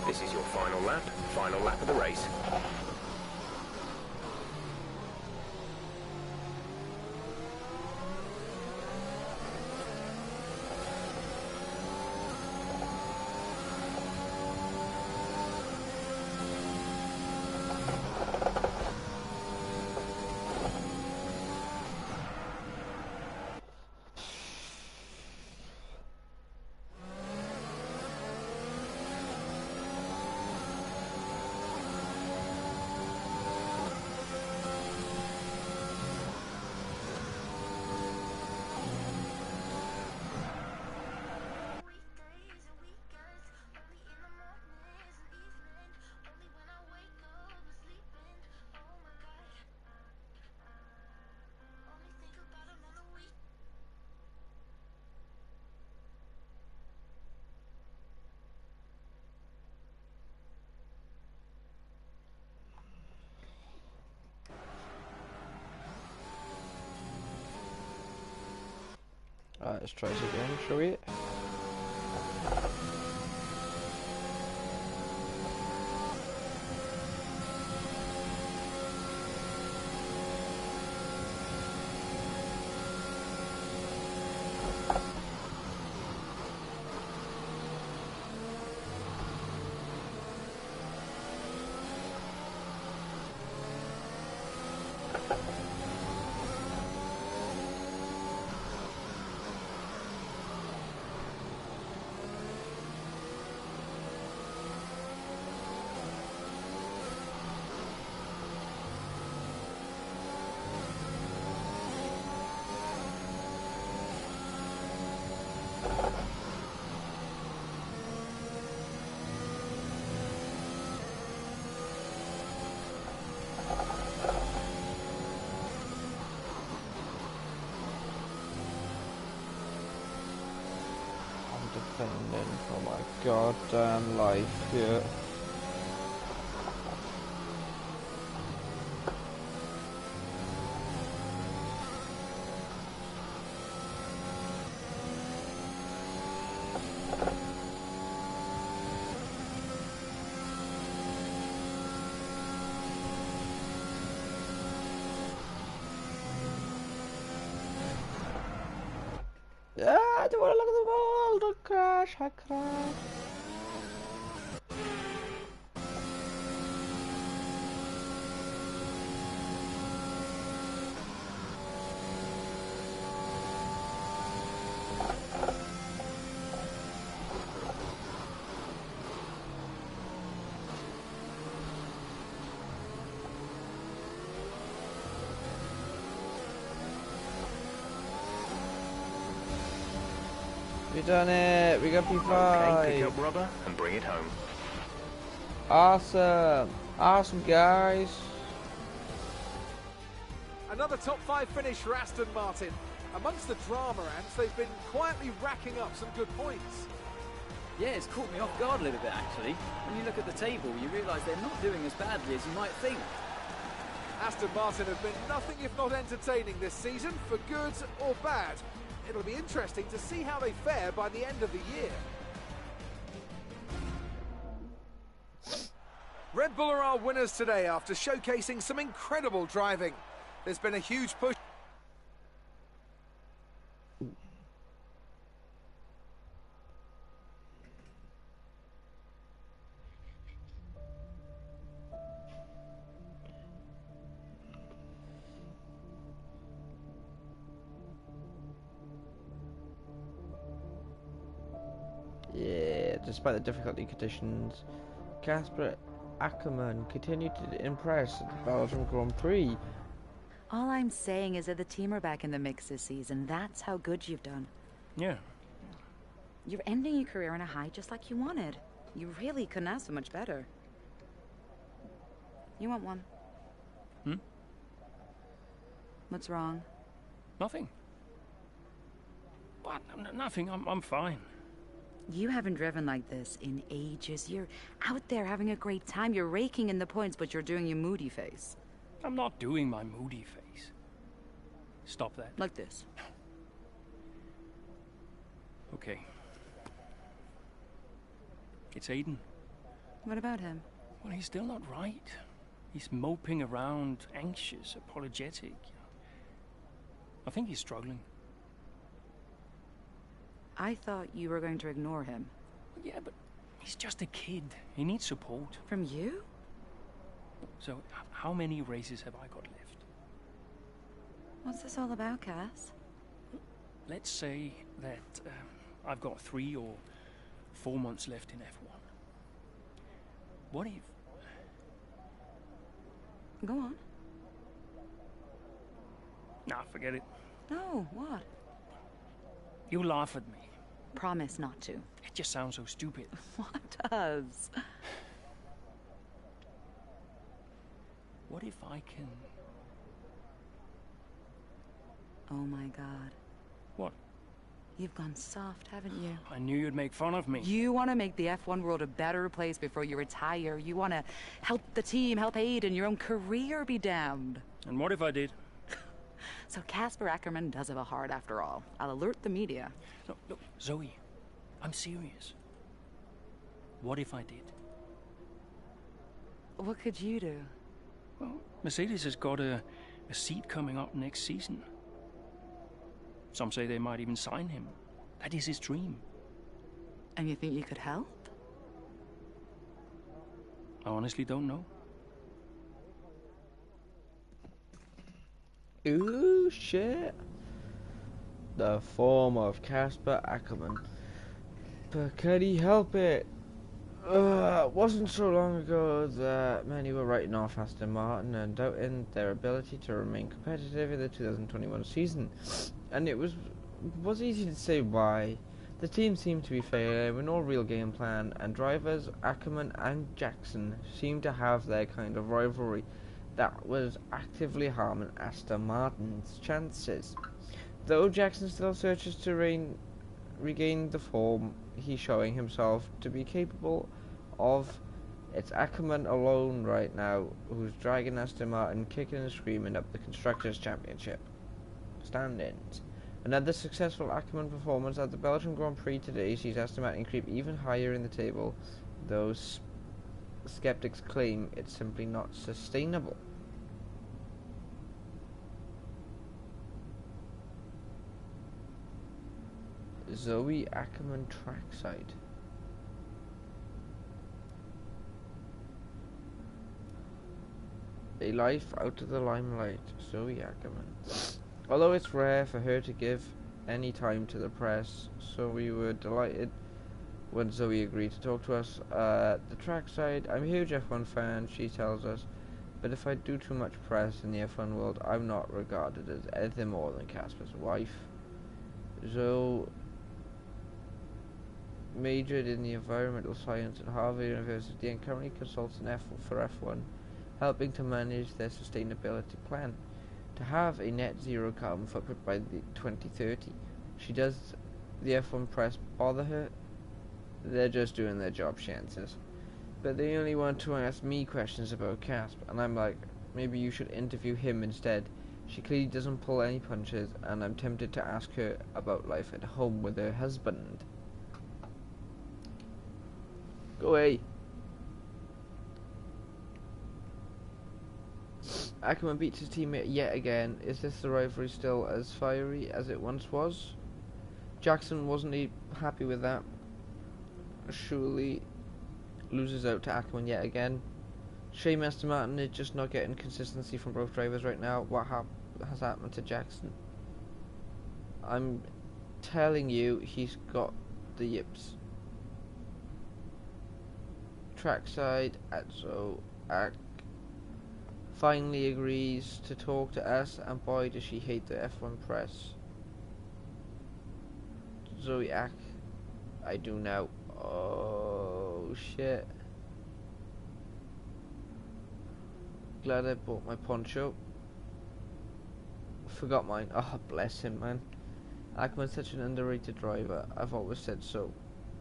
This is your final lap of the race. Alright, let's try this again, shall we? Defending for my goddamn life here. I don't want to look at the wall. Don't crash. I crash. We done it. We got P5. Okay, pick up rubber and bring it home. Awesome. Awesome, guys. Another top 5 finish for Aston Martin. Amongst the drama ants, they've been quietly racking up some good points. Yeah, it's caught me off guard a little bit, actually. When you look at the table, you realise they're not doing as badly as you might think. Aston Martin have been nothing if not entertaining this season, for good or bad. It'll be interesting to see how they fare by the end of the year. Red Bull are our winners today after showcasing some incredible driving. There's been a huge push. Yeah, despite the difficulty conditions, Casper Ackermann continued to impress at the Belgium Grand Prix. All I'm saying is that the team are back in the mix this season. That's how good you've done. Yeah. You're ending your career on a high just like you wanted. You really couldn't ask for much better. You want one? Hmm? What's wrong? Nothing. Nothing. I'm fine. You haven't driven like this in ages. You're out there having a great time. You're raking in the points, but you're doing your moody face. I'm not doing my moody face. Stop that. Like this. Okay. It's Aiden. What about him? Well, he's still not right. He's moping around, anxious, apologetic. I think he's struggling. I thought you were going to ignore him. Yeah, but he's just a kid. He needs support. From you? So, how many races have I got left? What's this all about, Cass? Let's say that I've got 3 or 4 months left in F1. What if... Go on. Nah, forget it. No, what? You laugh at me. Promise not to. It just sounds so stupid. What does? What if I can... Oh my God. What? You've gone soft, haven't you? I knew you'd make fun of me. You want to make the F1 world a better place before you retire. You want to help the team, help Aiden, your own career be damned. And what if I did? So Casper Ackerman does have a heart after all. I'll alert the media. Look, Zoe, I'm serious. What if I did? What could you do? Well, Mercedes has got a seat coming up next season. Some say they might even sign him. That is his dream. And you think you could help? I honestly don't know. Ooh, shit. The form of Casper Ackerman. But can he help it? It wasn't so long ago that many were writing off Aston Martin and doubting their ability to remain competitive in the 2021 season. And it was easy to say why. The team seemed to be failing with no real game plan, and drivers Ackerman and Jackson seemed to have their kind of rivalry that was actively harming Aston Martin's chances. Though Jackson still searches to regain the form he's showing himself to be capable of, it's Ackerman alone right now who's dragging Aston Martin kicking and screaming up the Constructors' Championship standings. Another successful Ackerman performance at the Belgian Grand Prix today sees Aston Martin creep even higher in the table, though skeptics claim it's simply not sustainable. Zoe Ackerman trackside. A life out of the limelight, Zoe Ackerman. Although it's rare for her to give any time to the press, so we were delighted when Zoe agreed to talk to us. The trackside, I'm a huge F1 fan, she tells us, but if I do too much press in the F1 world, I'm not regarded as anything more than Casper's wife. Zoe majored in the environmental science at Harvard University and currently consults for F1, helping to manage their sustainability plan to have a net zero carbon footprint by the 2030. She does the F1 press bother her? They're just doing their job, she answers. But they only want to ask me questions about Casp, and I'm like, maybe you should interview him instead. She clearly doesn't pull any punches, and I'm tempted to ask her about life at home with her husband. Go away. Ackerman beats his teammate yet again. Is this the rivalry still as fiery as it once was? Jackson wasn't happy with that. Surely loses out to Ackerman yet again. Shame Aston Martin is just not getting consistency from both drivers right now. What has happened to Jackson? I'm telling you, he's got the yips. Trackside Atzo finally agrees to talk to us, and boy does she hate the F1 press. Zoe Ack, I do now. Oh shit. Glad I bought my poncho. Forgot mine. Oh, bless him, man. Ackerman's such an underrated driver. I've always said so.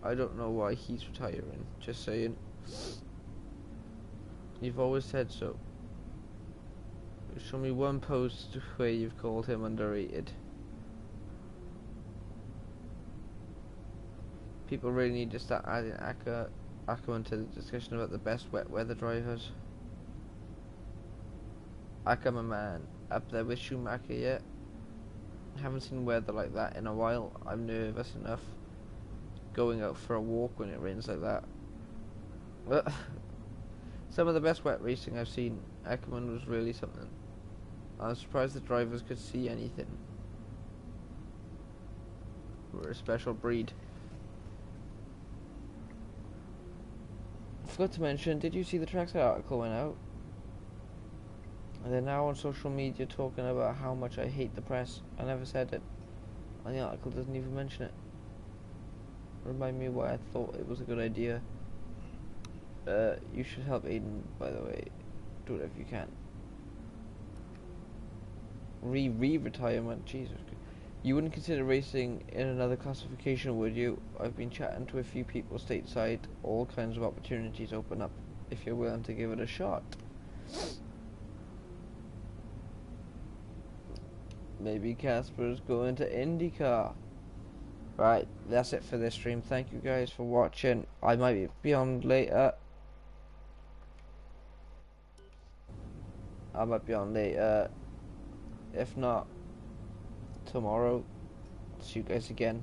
I don't know why he's retiring. Just saying. You've always said so. Show me one post where you've called him underrated. People really need to start adding Ackerman to the discussion about the best wet weather drivers. Ackerman, man, up there with Schumacher yet? Haven't seen weather like that in a while. I'm nervous enough going out for a walk when it rains like that. But some of the best wet racing I've seen, Ackerman was really something. I'm surprised the drivers could see anything. We're a special breed. I forgot to mention, did you see the trackside article went out? And they're now on social media talking about how much I hate the press. I never said it. And the article doesn't even mention it. Remind me why I thought it was a good idea. You should help Aiden, by the way. Do it if you can. Retirement, Jesus. You wouldn't consider racing in another classification, would you? I've been chatting to a few people stateside. All kinds of opportunities open up if you're willing to give it a shot. Maybe Casper's going to IndyCar. Right, that's it for this stream. Thank you guys for watching. I might be on later. If not, tomorrow. See you guys again.